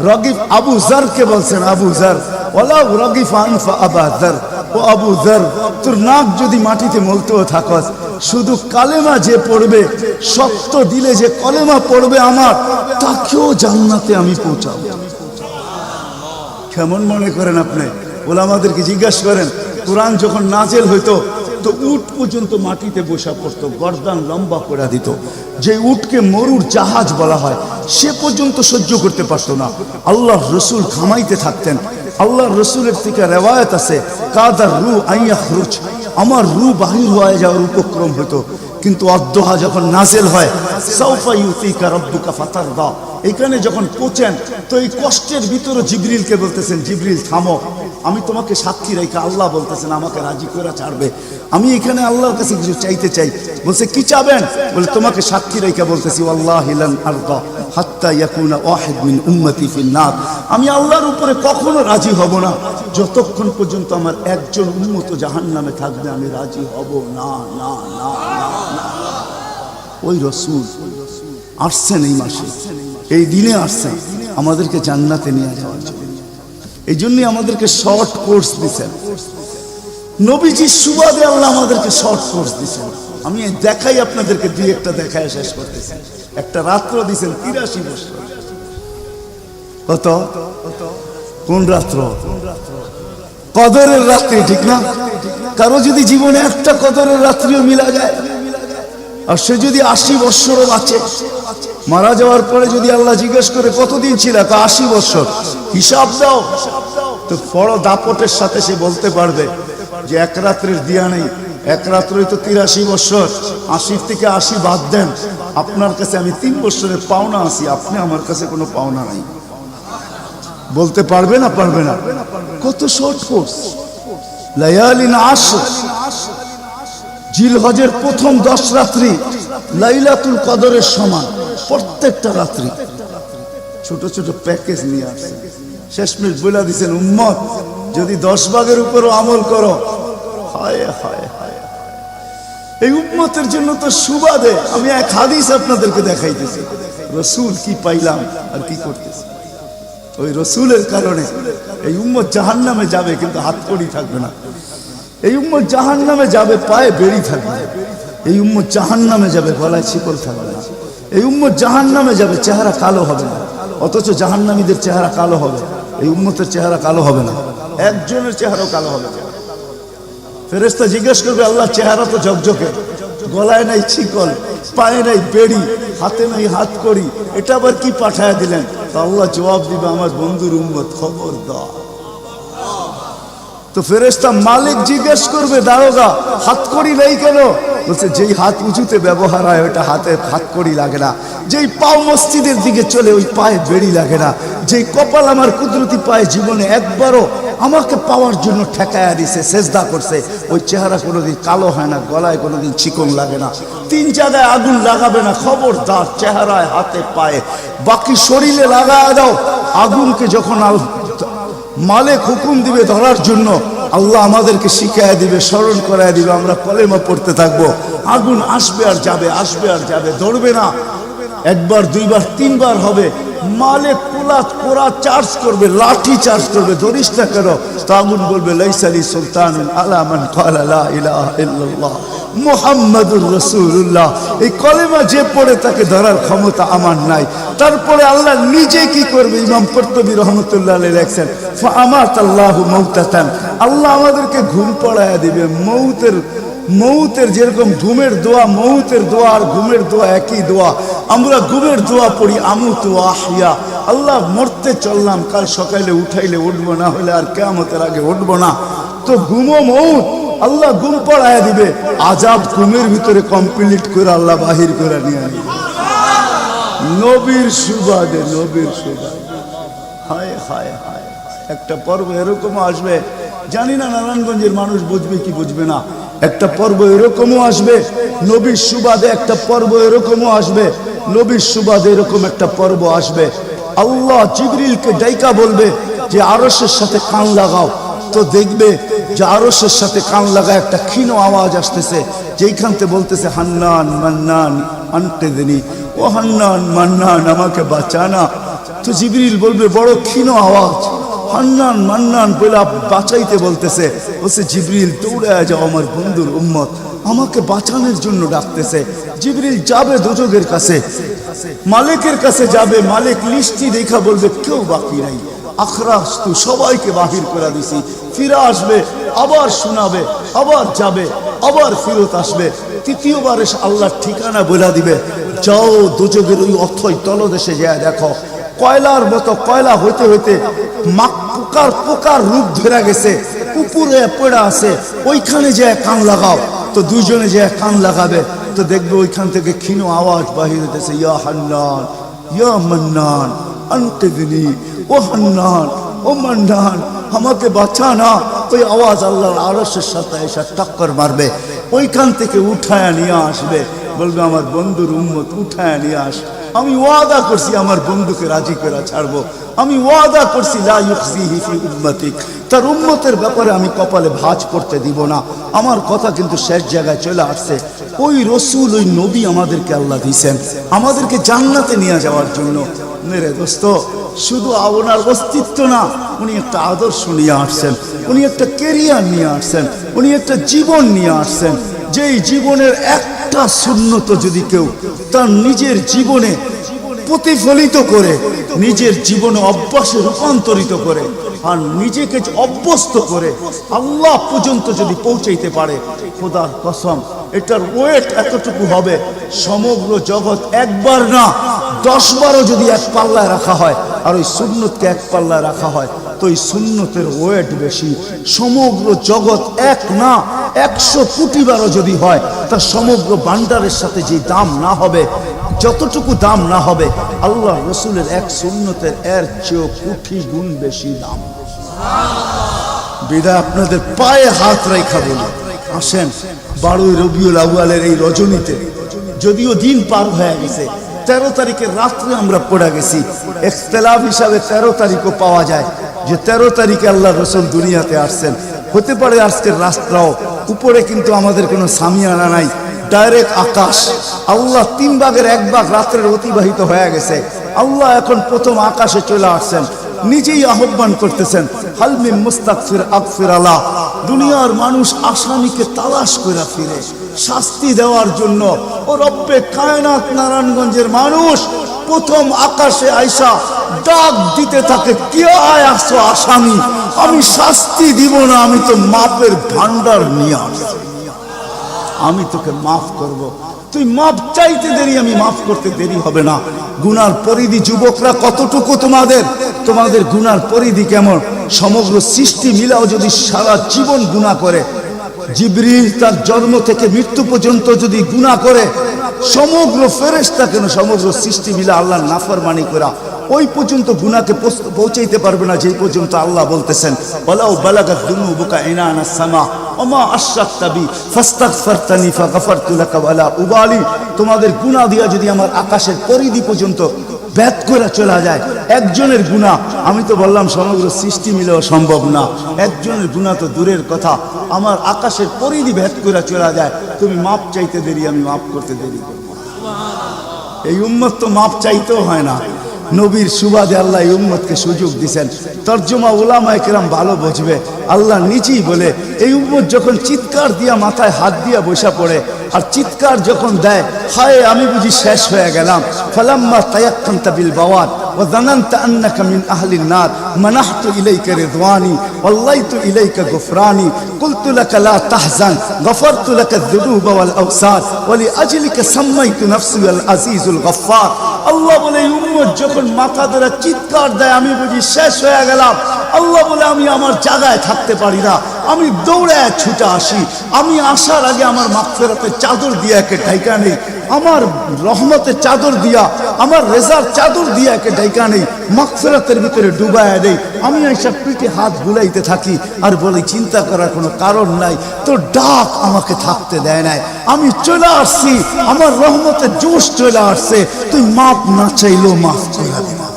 রগিফ আবু জারকে বলছেন আবু জার, ওয়ালা রগিফ আনফা আবা জার, ও আবু জার তোর নাক যদি মাটিতে মলতেও থাকস, শুধু কালেমা যে পড়বে, শক্ত দিলে যে কলেমা পড়বে আমার, তাকেও জান্নাতে আমি পৌঁছাবো। কেমন মনে করেন আপনি? ওলামাদেরকে জিজ্ঞাসা করেন, কোরআন যখন নাজেল হইতো তো উট পর্যন্ত মাটিতে বসা পড়তো, গর্দান লম্বা করে দিত। যে উটকে মরুর জাহাজ বলা হয় সে পর্যন্ত সহ্য করতে পারতো না। আল্লাহর রসুল ঘামাইতে থাকতেন। আল্লাহর রসুলের থেকে রেওয়ায়ত আছে কাদার রু আইয়াখরুজ, আমার রু বাহির হয়ে যাওয়ার উপক্রম হতো। কিন্তু অদ্দোহা যখন নাজেল হয় সাউফা ইউতিকা রাব্বুকা ফাতারদা, এখানে যখন পৌঁছেন তো এই কষ্টের ভিতরে জিবরিলকে বলতেছেন জিবরিল থামো, আমি তোমাকে সাক্ষী রেখে, আল্লাহ বলতেছেন আমাকে রাজি করে ছাড়বে, আমি এখানে আল্লাহর কাছে কিছু চাইতে চাই। বলছে কি চাবেন? বলে তোমাকে সাক্ষী রেখে বলতেছি ওয়াল্লাহি লান আরদা হাত্তা ইয়াকুনা ওয়াহিদ মিন উম্মতি ফিন নার, আমি আল্লাহর উপরে কখনো রাজি হব না যতক্ষণ পর্যন্ত আমার একজন উম্মত জাহান্নামে থাকবে, আমি রাজি হব না। না না না, ওই রসুল আসছেন এই মাসে, এই দিনে আসছেন আমাদেরকে জান্নাতে নিয়ে যাওয়ার জন্য। এই জন্যই আমাদেরকে শর্ট কোর্স দিচ্ছেন নবীজির সুবাদে, আল্লাহ আমাদেরকে শর্ট কোর্স দিচ্ছেন। আমি দেখাই আপনাদেরকে দুই একটা দেখায় শেষ করতেছি। একটা রাত্র দিচ্ছেন 83 বছর। কত? কোন রাত্র? কদরের রাত্রি, ঠিক না? কারো যদি জীবনে একটা কদরের রাত্রিও মিলা যায়, আর সে যদি 80 বছরও বাঁচে, মারা যাওয়ার পরে যদি আল্লাহ জিজ্ঞেস করে কতদিন ছিল, 80 বছর, হিসাব দাও, তো বড় দাপটের সাথে সে বলতে পারবে যে এক রাত্রের দিয়া নেই, এক রাত্রই তো 83 বছর, 80 থেকে 80 বাদ দেন, আপনার কাছে আমি 3 বছরের পাওনা আছি, আপনি আমার কাছে কোনো পাওনা নাই। বলতে পারবে না? পারবে না। কত শর্ট কোর্স। লায়ালিন আশর, জিলহজের প্রথম 10 রাত্রি লাইলাতুল কদরের সমান, প্রত্যেকটা রাত্রি। ছোট ছোট প্যাকেজ নিয়ে আসছে। শেষমেশ বলে দিচ্ছেন উম্মত যদি 10 ভাগের উপরও আমল করো, হায় হায় হায়, এই উম্মতের জন্য তো সুবাদে আমি এক হাদিস আপনাদেরকে দেখাইতেছি। রসুল কি পাইলাম আর কি করতেছি। ওই রসুলের কারণে এই উম্মত জাহান্নামে যাবে কিন্তু হাত কড়ি থাকবে না। এই উম্মত জাহান্নামে যাবে পায়ে বেড়ি থাকবে। এই উম্মত জাহান্নামে যাবে গলায় শিকল থাকবে না। এই উম্মত জাহান্নামে যাবে চেহারা কালো হবে না। অথচ জাহান্নামীদের চেহারা কালো হবে, এই উম্মতের চেহারা কালো হবে না। একজনের চেহারাও কালো হবে না। ফেরেশতা জিজ্ঞেস করবে আল্লাহ চেহারা তো ঝকঝকে, গলায় নাই শিকল, পায়ে নাই বেড়ি, হাতে নাই হাত কড়ি, এটা আবার কি পাঠায় দিলেন? তো আল্লাহ জবাব দিবে আমার বন্ধুর উম্মত খবরদার। তো ফেরেশতা মালিক জিজ্ঞেস করবে দারোগা হাত কড়ি নেই কেন? বলছে যেই হাত উঁচুতে ব্যবহার হয় ওইটা হাতে হাত কড়ি লাগে না। যেই পাও মসজিদের দিকে চলে ওই পায়ে বেড়ি লাগে না। যেই কপাল আমার কুদরতি পায়ে জীবনে একবারও আমাকে পাওয়ার জন্য ঠেকায়া দিছে, সেজদা করছে, ওই চেহারা কোনোদিন কালো হয় না, গলায় কোনোদিন চিকন লাগে না, 3 জায়গায় আগুন লাগাবে না। খবরদার চেহারায় হাতে পায়ে, বাকি শরীরে লাগায় দাও। আগুনকে যখন মালিক হুকুম দিবে ধরার জন্য, আল্লাহ আমাদেরকে শিখায় দিবে, স্মরণ করায় দিবে, আমরা কলেমা পড়তে থাকবো। আগুন আসবে আর যাবে, আসবে আর যাবে, ধরবে না। 1 বার 2 বার 3 বার হবে, মালে কোরা চার্জ করবে, লাঠি চার্জ করবে, ধরিস না কেন? তো আগুন বলবে লাইসালি সুলতানুন আলা মান ক্বালা লা ইলাহা ইল্লাল্লাহ মুহাম্মাদুর রাসূলুল্লাহ। এই কলেমা যে পড়ে তাকে ধরার ক্ষমতা আমার নাই। তারপরে আল্লাহ নিজে কি করবে? ইমাম কুরতুবী রহমাতুল্লাহ আলাইহি লেখেন ফাআমাতাল্লাহু মাউতাতান, আল্লাহ আমাদেরকে ঘুম পড়ায়া দিবে। মৌতের যেরকম ঘুমের দোয়া, মৌতের দোয়া আর ঘুমের দোয়া একই দোয়া। আমরা ঘুমের দোয়া পড়ি আমুতু আহিয়া, আল্লাহ মরতে চললাম, কাল সকালে উঠাইলে উঠবো, না হলে আর কিয়ামতের আগে উঠবো না। তো ঘুমো মৌত, আল্লাহ ঘুম পড়ায়া দিবে। আজাব ঘুমের ভিতরে কমপ্লিট করে আল্লাহ বাহির করে নিয়ে আনবে নবীর সুবাদে, নবীর সুবাদে। হায় হায় হায়, একটা পর্ব এরকমও আসবে, জানি না নারায়ণগঞ্জের মানুষ বুঝবে কি বুঝবে না। একটা পর্ব এরকমও আসবে নবীর সুবাদে, একটা পর্ব এরকমও আসবে নবীর সুবাদে, এরকম একটা পর্ব আসবে। আল্লাহ জিবরিলকে ডাইকা বলবে যে আরশের সাথে কান লাগাও। তো দেখবে যে আরশের সাথে কান লাগা একটা ক্ষীণ আওয়াজ আসতেছে, যেইখান থেকে বলতেছে হান্নান মান্নান আনতেদিনী, ও হান্নান মান্নান আমাকে বাঁচানা। তো জিবরিল বলবে বড় ক্ষীণ আওয়াজ, হান্নান মান্নান বলে বাঁচাইতে বলতেছে। বলছে জিবরিল দৌড়ায় যাও, আমার বন্ধুর উম্মত আমাকে বাঁচানোর জন্য ডাকতেছে। জিবরিল যাবে দোজখের কাছে, মালিকের কাছে যাবে। মালিক লিস্টি দেখা বলবে কেউ বাকি নাই, আখরাস তু সবাইকে বাহির করে দিছি। ফিরে আসবে, আবার শোনাবে, আবার যাবে, আবার ফিরত আসবে। তৃতীয়বার এসে আল্লাহর ঠিকানা বলে দিবে, যাও দোজখের ওই অথই তলদেশে যায় দেখো, কয়লার মতো কয়লা হইতে হইতে পোকার রূপ ধরে গেছে, উপরে পড়ে আছে, ওইখানে যে কান লাগাও। তো দুইজনে যে কান লাগাবে, তো দেখবে ওইখান থেকে ক্ষীণ আওয়াজ বাহির হইতেছে, ইয়া হান্নান ইয়া মান্নান আনতেদিনী, ও হান্নান ও মান্নান আমাকে বাঁচানা। ওই আওয়াজ আল্লাহর আরশের সাথে এসে টক্কর মারবে, ওইখান থেকে উঠায় নিয়ে আসবে। বলবে আমার বন্ধুর উম্মত উঠায় নিয়ে আস, আমি ওয়াদা করছি আমার বন্ধুকে রাজি করে ছাড়বো, আমি ওয়াদা করছি লা ইউখজিহি ফি উম্মতিক, তার উম্মতের ব্যাপারে আমি কপালে ভাঁজ করতে দিব না। আমার কথা কিন্তু শেষ জায়গায় চলে আসছে। ওই রসুল, ওই নবী আমাদেরকে আল্লাহ দিয়েছেন আমাদেরকে জান্নাতে নিয়ে যাওয়ার জন্য। মেরে দোস্ত, শুধু ওনার অস্তিত্ব না, উনি একটা আদর্শ নিয়ে আসছেন, উনি একটা কেরিয়ার নিয়ে আসছেন, উনি একটা জীবন নিয়ে আসছেন। যেই জীবনের একটা সুন্নত যদি কেউ তার নিজের জীবনে প্রতিফলিত করে, নিজের জীবনে অভ্যাসে রূপান্তরিত করে, আর নিজেকে অভ্যস্ত করে আল্লাহ পর্যন্ত যদি পৌঁছাইতে পারে, খোদার কসম এটার ওয়েট এতটুকু হবে, সমগ্র জগৎ একবার না 10 বারও যদি এক পাল্লায় রাখা হয়, আর ওই সুন্নতকে এক পাল্লায় রাখা হয়, তো ওই সুন্নতের ওয়েট বেশি। সমগ্র জগৎ এক না 100 কোটি বারও যদি হয়, তার সমগ্র ভান্ডারের সাথে যে দাম না হবে, যতটুকু দাম না হবে, আল্লাহ রসুলের এক সুন্নতের এর চেয়েও কোটি গুণ বেশি দাম। বিদায় আপনাদের পায়ে হাত রেখা বলি, আসেন 12 রবিউল আউয়ালের এই রজনীতে, যদিও দিন পার হয়ে গেছে, 13 তারিখের রাত্রে আমরা পড়ে গেছি। ইখতিলাফ হিসাবে 13 তারিখও পাওয়া যায় যে 13 তারিখে আল্লাহ রসুল দুনিয়াতে আসছেন। হতে পারে আজকের রাস্তাও উপরে, কিন্তু আমাদের কোনো সামিয়ানা নাই, ডাইরেক্ট আকাশ। আল্লাহ 3 ভাগের 1 ভাগ রাত্রের অতিবাহিত হয়ে গেছে, আল্লাহ এখন প্রথম আকাশে চলে আসছেন, নিজেই আহ্বান করতেছেন, হাল মিন মুস্তাগফির আগফির আলা। দুনিয়ার মানুষ আসামিকে তালাশ করে ফিরে শাস্তি দেওয়ার জন্য, ও রব্বে কায়নাত নারায়ণগঞ্জের মানুষ প্রথম আকাশে আইসা ডাক দিতে থাকে, কে আয় আসো আসামি, আমি শাস্তি দিব না, আমি তো মাপের ভান্ডার নিয়ে আসছি, আমি তোকে মাফ করব। তুই মাপ চাইতে দেরি, আমি মাফ করতে দেরি হবে না। গুনার পরিধি যুবকরা কতটুকু, তোমাদের গুনার পরিধি কেমন? সমগ্র সৃষ্টি মিলাও যদি সারা জীবন গুনাহ করে, জিবরিল তার জন্ম থেকে মৃত্যু পর্যন্ত যদি গুনাহ করে, সমগ্র ফেরেশতা কেন, সমগ্র সৃষ্টি মিলা আল্লাহর নাফরমানি করা ওই পর্যন্ত গুনাহকে পৌঁছাইতে পারবে না, যেই পর্যন্ত আল্লাহ বলতেছেন ওয়ালাউ বালাগাত দুনুবুকা ইনানা সামা ওমা আশরাকতা বি ফাস্তাগফারতানি ফাগফারতু লাকা ওয়ালা উবালি। তোমাদের গুনাহ দিয়া যদি আমার আকাশের পরিধি পর্যন্ত ভেদ করে চলা যায়, একজনের গুনাহ, আমি তো বললাম সমগ্র সৃষ্টি মিলেও সম্ভব না, একজনের গুনাহ তো দূরের কথা, আমার আকাশের পরিধি ভেদ করে চলা যায়। তুমি মাপ চাইতে দেরি, আমি মাফ করতে দেরি করব। এই উম্মত তো মাপ চাইতেও হয় না, নবীর সুবাদে আল্লাহ এই উম্মতকে সুযোগ দিয়েছেন। তর্জমা উলামায়ে কেরাম ভালো বুঝবে। আল্লাহ নিজেই বলে এই উম্মত যখন চিৎকার দিয়া মাথায় হাত দিয়া বসা পড়ে আর চিৎকার যখন দেয়, হায় আমি বুঝি শেষ হয়ে গেলাম, ফালাম্মা তায়াক্কানতা বিল বাওয়াত ওয়া যানানতা আন্নাকা মিন আহলিন নার মানাহতু ইলাইকা রিদওয়ানি ওয়াল্লাইতু ইলাইকা গুফরানি কুলতু লাকা লা তাহজান গফারতু লাকা যুনুবা ওয়াল আওসার ওয়া লিআজলিকা সাম্মাইতু নাফসি আল আজিজুল গফফার। আল্লাহ বলে এই উম্মত যখন মাথা ধরে চিৎকার দেয় আমি বুঝি শেষ হয়ে গেলাম, আল্লাহ বলে আমি আমার জায়গায় থাকতে পারি না, আমি দৌড়ায় ছুটে আসি। আমি আসার আগে আমার মাগফিরাতের চাদর দিয়া একে ঢাইকা নেই, আমার রহমতের চাদর দিয়া, আমার রেজার চাদর দিয়া একে ঢাইকা নেই, মাগফিরাতের ভিতরে ডুবায়া দেই। আমি এইসব পিঠে হাত বুলাইতে থাকি আর বলি চিন্তা করার কোনো কারণ নাই, তোর ডাক আমাকে থাকতে দেয় নাই, আমি চলে আসছি, আমার রহমতের জোশ চলে আসছে, তুই মাপ না চাইলেও মাফ করে দিবা।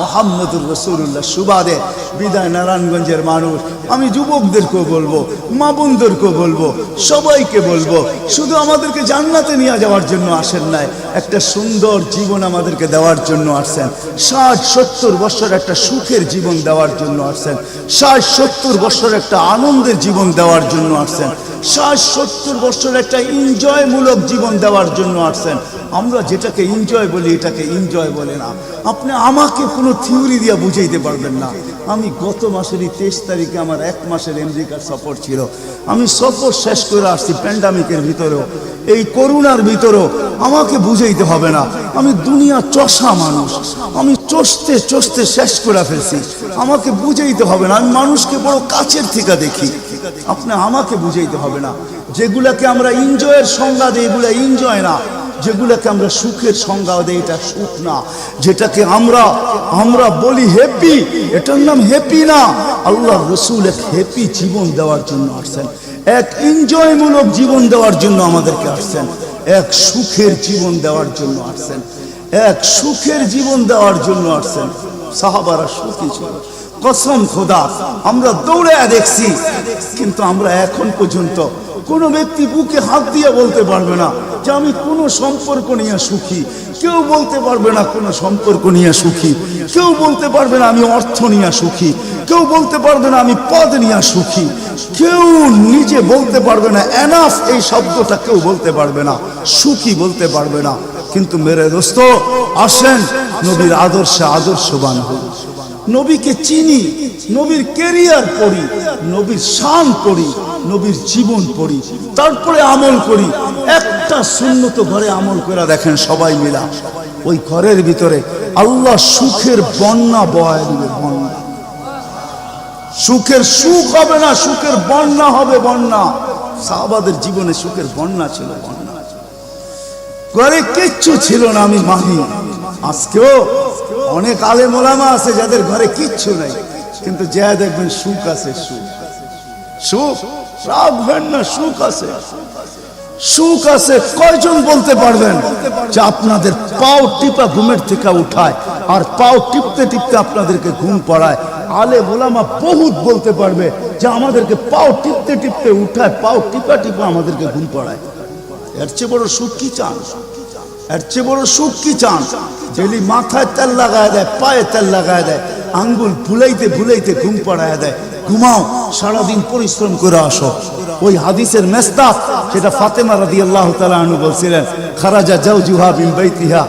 মোহাম্মদুর রাসূলুল্লাহ সুবাদে বিদায় নারায়ণগঞ্জের মানুষ, আমি যুবকদেরকেও বলবো, মা বোনদেরকেও বলবো, সবাইকে বলবো, শুধু আমাদেরকে জান্নাতে নিয়ে যাওয়ার জন্য আসেন নাই, একটা সুন্দর জীবন আমাদেরকে দেওয়ার জন্য আসছেন। 60-70 বছর একটা সুখের জীবন দেওয়ার জন্য আসছেন, 60-70 বছর একটা আনন্দের জীবন দেওয়ার জন্য আসছেন, 60-70 বছর একটা এনজয়মূলক জীবন দেওয়ার জন্য আসছেন। আমরা যেটাকে এনজয় বলি এটাকে এনজয় বলে না। আপনি আমাকে কোনো থিওরি দিয়ে বুঝাইতে পারবেন না। আমি গত মাসেরই 23 তারিখে আমার 1 মাসের আমেরিকার সফর ছিল, আমি সফর শেষ করে আসছি প্যান্ডামিকের ভিতরেও, এই করোনার ভিতরেও। আমাকে বুঝাইতে হবে না, আমি দুনিয়া চষা মানুষ, আমি চষতে চষতে শেষ করে ফেলছি, আমাকে বুঝাইতে হবে না, আমি মানুষকে বড় কাছের থেকে দেখি। আপনি আমাকে বুঝাইতে হবে না। যেগুলাকে আমরা এনজয়ের সংজ্ঞা দিই এগুলা এনজয় না, যেগুলাকে আমরা সুখের সংজ্ঞা দেই এটা সুখ না, যেটাকে আমরা বলি হ্যাপি এটার নাম হ্যাপি না। আল্লাহ রাসূল এক হ্যাপি জীবন দেওয়ার জন্য আসছেন, এক এনজয়মূলক জীবন দেওয়ার জন্য আমাদেরকে আসছেন, এক সুখের জীবন দেওয়ার জন্য আসছেন, এক সুখের জীবন দেওয়ার জন্য আসছেন। সাহাবারা সুখী ছিল, কসম খোদা আমরা দৌড়ে দেখছি, কিন্তু আমরা এখন পর্যন্ত কোনো ব্যক্তি বুকে হাত দিয়ে বলতে পারবে না যে আমি কোনো সম্পর্ক নিয়ে সুখী, কেউ বলতে পারবে না কোনো সম্পর্ক নিয়ে সুখী, কেউ বলতে পারবে না আমি অর্থ নিয়ে সুখী, কেউ বলতে পারবে না আমি পদ নিয়ে সুখী, কেউ নিজে বলতে পারবে না এনাফ এই শব্দটা কেউ বলতে পারবে না, সুখী বলতে পারবে না। কিন্তু মেরে দোস্ত আসেন নবীর আদর্শে আদর্শবান হই, নবীকে চিনি, নবীর ক্যারিয়ার পড়ি, নবীর শান পড়ি, নবীর জীবন পড়ি, তারপরে আমল করি। একটা সুন্নত ঘরে আমল করে দেখেন সবাই মিলা, ওই ঘরের ভিতরে আল্লাহ সুখের বন্যা বয় দিবে, বন্যা। সুখের সুখ হবে না, সুখের বন্যা হবে, বন্যা। সাহাবাদের জীবনে সুখের বন্যা ছিল, বন্যা। ঘরে কিচ্ছু ছিল না আমি মানি, আজকেও অনেক আলেম ওলামা আছে যাদের ঘরে কিচ্ছু নাই, কিন্তু যা দেখবেন সুখ আছে, সুখ সুখ রাগ হয় না, সুখ আছে, সুখ আছে। কয়জন বলতে পারবেন যে আপনাদের পাও টিপা ঘুমের থেকে উঠায় আর পাও টিপতে টিপতে আপনাদেরকে ঘুম পড়ায়? আলেম ওলামা বহুত বলতে পারবে যে আমাদেরকে পাও টিপতে টিপতে উঠায়, পাও টিপা টিপা আমাদেরকে ঘুম পড়ায়। এর চেয়ে বড় সুখ কি চান? এর চেয়ে বড় সুখ কি চান? যেলি মাথায় তেল লাগায় দেয়, পায়ে তেল লাগায় দেয়, আঙ্গুল ভুলাইতে ভুলাইতে ঘুম পড়ায় দেয়। ঘুমাও, সারাদিন পরিশ্রম করে আসো। ওই হাদিসের মেস্তাক সেটা ফাতেমা রাদিয়াল্লাহু তাআলা আনহা বলছিলেন, খারাজা জাওজুহা মিন বাইতিহা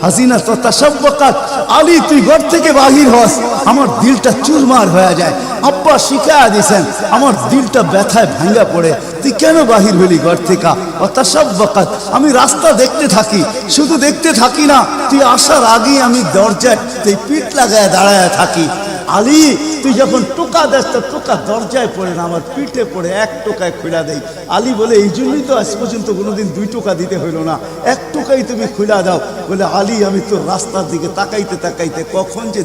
হাসিনা তো তাসাব্বাকাত। আলী তুই ঘর থেকে বাহির হস, আমার দিলটা চুরমার হয়ে যায়। আব্বা শিখায়া দিয়েছেন, আমার দিলটা ব্যথায় ভাঙ্গা পড়ে, তুই কেন বাহির হলি ঘর থেকে? ও তাসাব্বাকাত, আমি রাস্তা দেখতে থাকি, শুধু দেখতে থাকি না, তুই আসার আগেই আমি দরজায় তুই পিঠ লাগায় দাঁড়ায় থাকি। আলী তুই যখন টোকা দেস তো টোকা দরজায় পড়ে না, আমার পিঠে পড়ে, 1 টোকায় খুলা দেই। আলী বলে এই জন্যই তো আজ পর্যন্ত কোনোদিন 2 টোকা দিতে হইল না, 1 টোকাই তুমি খুলা দাও। বলে আলী আমি তোর রাস্তার দিকে তাকাইতে তাকাইতে কখন যে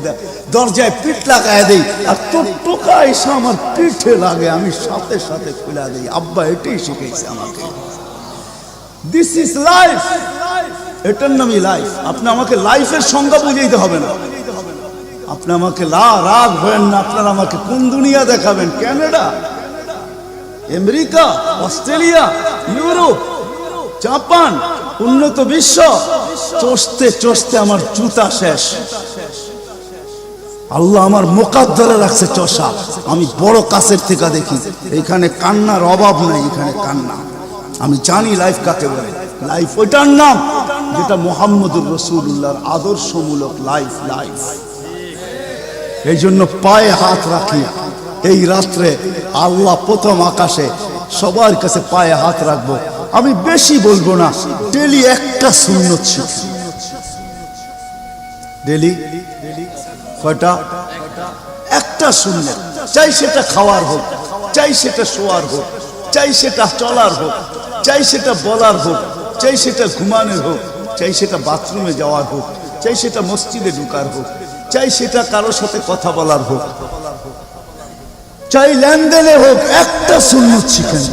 দরজায় পিঠ লাগায় দেই আর তোর টোকা এসে আমার পিঠে লাগে, আমি সাথে সাথে খুলা দেই। আব্বা এটাই শিখেছে আমাকে। দিস ইজ লাইফ, এটার নামই লাইফ। আপনি আমাকে লাইফের সংজ্ঞা বুঝাইতে হবে না, আপনি আমাকে রাগ হবেন না। আপনারা আমাকে কোন দুনিয়া দেখাবেন? Canada, America, Australia, Europe, Japan, উন্নত বিশ্ব, চষতে চষতে আমার জুতা শেষ। আল্লাহ আমার মোকাদ্দরে রাখছে চষা। আমি বড় কাছের থেকে দেখি, এখানে কান্নার অভাব নাই, এখানে কান্না। আমি জানি লাইফ কাকে বলে। লাইফ ওইটার নাম যেটা মুহাম্মদুর রাসূলুল্লাহর আদর্শমূলক লাইফ। লাইফ এই জন্য পায়ে হাত রাখি। এই রাত্রে আল্লাহ প্রথম আকাশে সবার কাছে পায়ে হাত রাখবো। আমি বেশি বলবো না, ডেলি একটা সুন্নত শিখি। ডেলি কয়টা? একটা সুন্নত। চাই সেটা খাওয়ার হোক, চাই সেটা শোয়ার হোক, চাই সেটা চলার হোক, চাই সেটা বলার হোক, চাই সেটা ঘুমানোর হোক, চাই সেটা বাথরুমে যাওয়ার হোক, চাই সেটা মসজিদে ঢুকার হোক, চাই সেটা কারোর সাথে কথা বলার হোক, চাই লেনদেনে হোক, একটা সুন্নত শিখেন।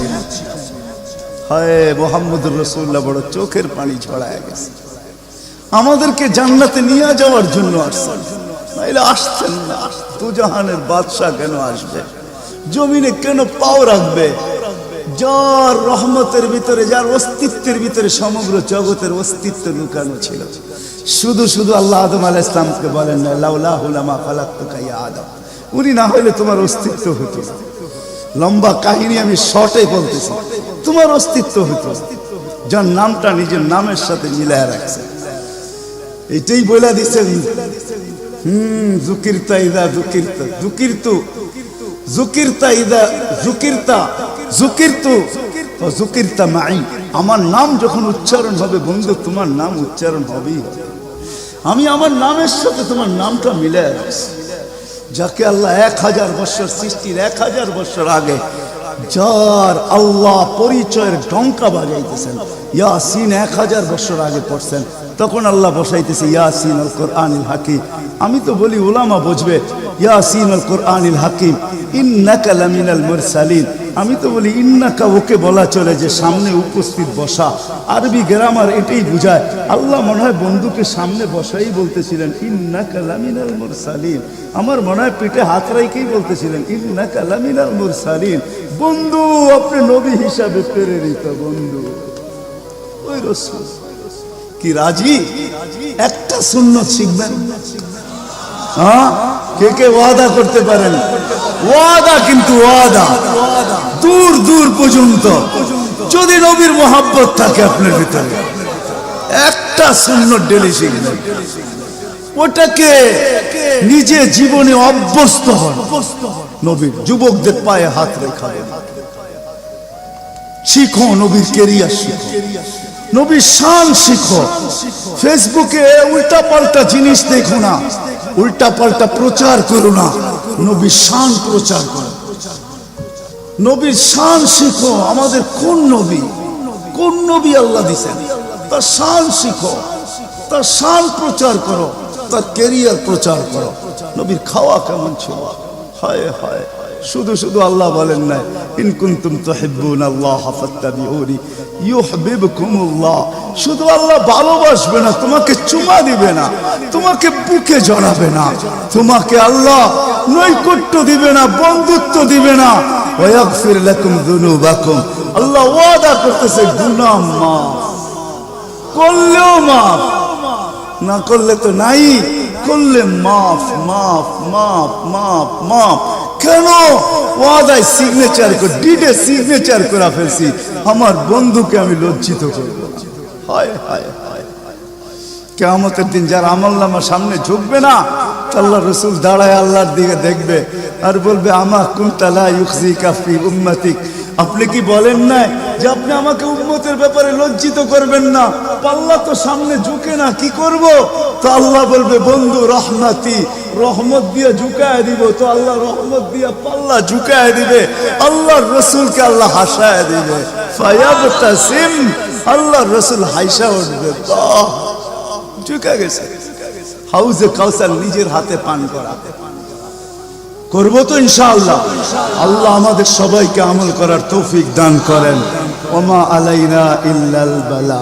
হায় মুহাম্মদুর রাসূলুল্লাহ বড় চোখের পানি ছড়ায় গেছে। আমাদেরকে জান্নাতে নিয়ে যাওয়ার জন্য আসছেন, নাইলে আসছেন না। দুজাহানের বাদশা কেন আসবে? জমিনে কেন পাও রাখবে? যার রহমতের ভিতরে, যার অস্তিত্বের ভিতরে সমগ্র জগতের অস্তিত্ব লুকানো ছিল। শুধু শুধু আল্লাহ আদম আলাইহিস সালামকে বলেন না, লাউলাহু লামা খালাকতুকা ইয়া আদম। উনি না হলে তোমার অস্তিত্ব হতো না। লম্বা কাহিনী আমি শর্টে বলতেছি। তোমার অস্তিত্ব হতো, যার নামটা নিজের নামের সাথে মিলায় রাখছে। এটাই বলে দিচ্ছেন, যুকিরতা ইদা যুকিরতা, যুকিরতু যুকিরতা ইদা যুকিরতা, যুকিরতু ও যুকিরতা মাই। আমার নাম যখন উচ্চারণ হবে বন্ধু, তোমার নাম উচ্চারণ হবেই হবে। আমি আমার নামের সাথে তোমার নামটা মিলায় রাখছি। যাকে আল্লাহ 1000 বছর সৃষ্টির 1000 বছর আগে যার আল্লাহ পরিচয়ের ডঙ্কা বাজাইতেছেন, ইয়াসিন 1000 বছর আগে পড়ছেন, তখন আল্লাহ বসাইতেছে ইয়াসিন আল কোরআনিল হাকিম। আমি তো বলি উলামা বুঝবে, ইয়াসিন আল কোরআনিল হাকিম ইন্নাকা লামিনাল মুরসালিন। আমি তো বলি ইন্নাকা ওকে বলা চলে যে সামনে উপস্থিত বসা। আরবি গ্রামার এটাই বুঝায়। আল্লাহ মনে হয় বন্ধুকে সামনে বসাই বলতেছিলেন ইন্নাকা লামিনাল মুরসালিন। আমার মনে হয় পিঠে হাত রাইকেই বলতেছিলেন ইন্নাকা লামিনাল মুরসালিন। বন্ধু আপনি নবী হিসাবে প্রেরিত বন্ধু। ওই রাসূল কি রাজি? একটা সুন্নত শিখবেন। হ্যাঁ, কে কে ওয়াদা করতে পারেন? ওয়াদা, কিন্তু ওয়াদা দূর দূর পর্যন্ত। যদি নবীর মোহাব্বত থাকে আপনার ভিতরে, একটা সুন্নত ডেলি শিখবেন। ওটাকে নিজে জীবনে অভ্যস্ত হন। নবীর যুবকদের পায়ে হাত রেখা শিখো, নবীর কেরিয়ার শিখো, নবীর শান শিখো। ফেসবুকে উল্টা পাল্টা জিনিস দেখো না, উল্টা পাল্টা প্রচার করো না, নবীর শান প্রচার করো। নবীর শান শিখো। আমাদের কোন নবী, কোন নবী আল্লাহ দিয়েছেন, তার শান শিখো, তার শান প্রচার করো, তার কেরিয়ার প্রচার করো। নবীর খাওয়া কেমন ছিল? হায় হায়, শুধু শুধু আল্লাহ বলেন নাই ইন কুনতুম তুহিব্বুনাল্লাহ ফাত্তাবিউনি ইউহিব্বুকুমুল্লাহ। শুধু আল্লাহ ভালোবাসবে না, তোমাকে চুমা দিবে না, তোমাকে বুকে জড়াবে না, তোমাকে আল্লাহ নৈকট্য দিবে না, বন্ধুত্ব দিবে না। ওয়াগফির লাকুম যুনুবাকুম। আল্লাহ ওয়াদা করতেছে গুনাহ মাফ করলেও মাফ, না করলে তো নাই, করলে মাফ মাফ মাফ মাফ মাফ। কেন? ওয়াদায় সিগনেচার করে, ডিডে সিগনেচার করে ফেলছি, আমার বন্ধুকে আমি লজ্জিত করব না। হায় হায় হায়, কিয়ামতের দিন যার আমলনামা সামনে ঝুঁকবে না, আল্লাহ রাসূল দাঁড়ায় আল্লাহর দিকে দেখবে আর বলবে আমা কুনতা লা ইউখজিকা ফি উম্মতিক। আপনি কি বলেন না যে আপনি আমাকে উম্মতের ব্যাপারে লজ্জিত করবেন না? পাল্লা তো সামনে ঝুঁকে না, কি করব? তো আল্লাহ বলবে বন্ধু রহমতি, রহমত দিয়ে ঝুঁকায় দিব। তো আল্লাহ রহমত দিয়ে পাল্লা ঝুঁকায় দিবে, আল্লাহর রাসূলকে আল্লাহ হাসায় দিবে। ফায়াবতাসিম, আল্লাহর রাসূল হাসা উঠবে, বাহ ঝুঁকা গেছে। হাউজে কাউসার নিজের হাতে পান করা করবো তো ইনশাআল্লাহ। আল্লাহ আমাদের সবাইকে আমল করার তৌফিক দান করেন। ওমা আলাইনা ইল্লাল বালা।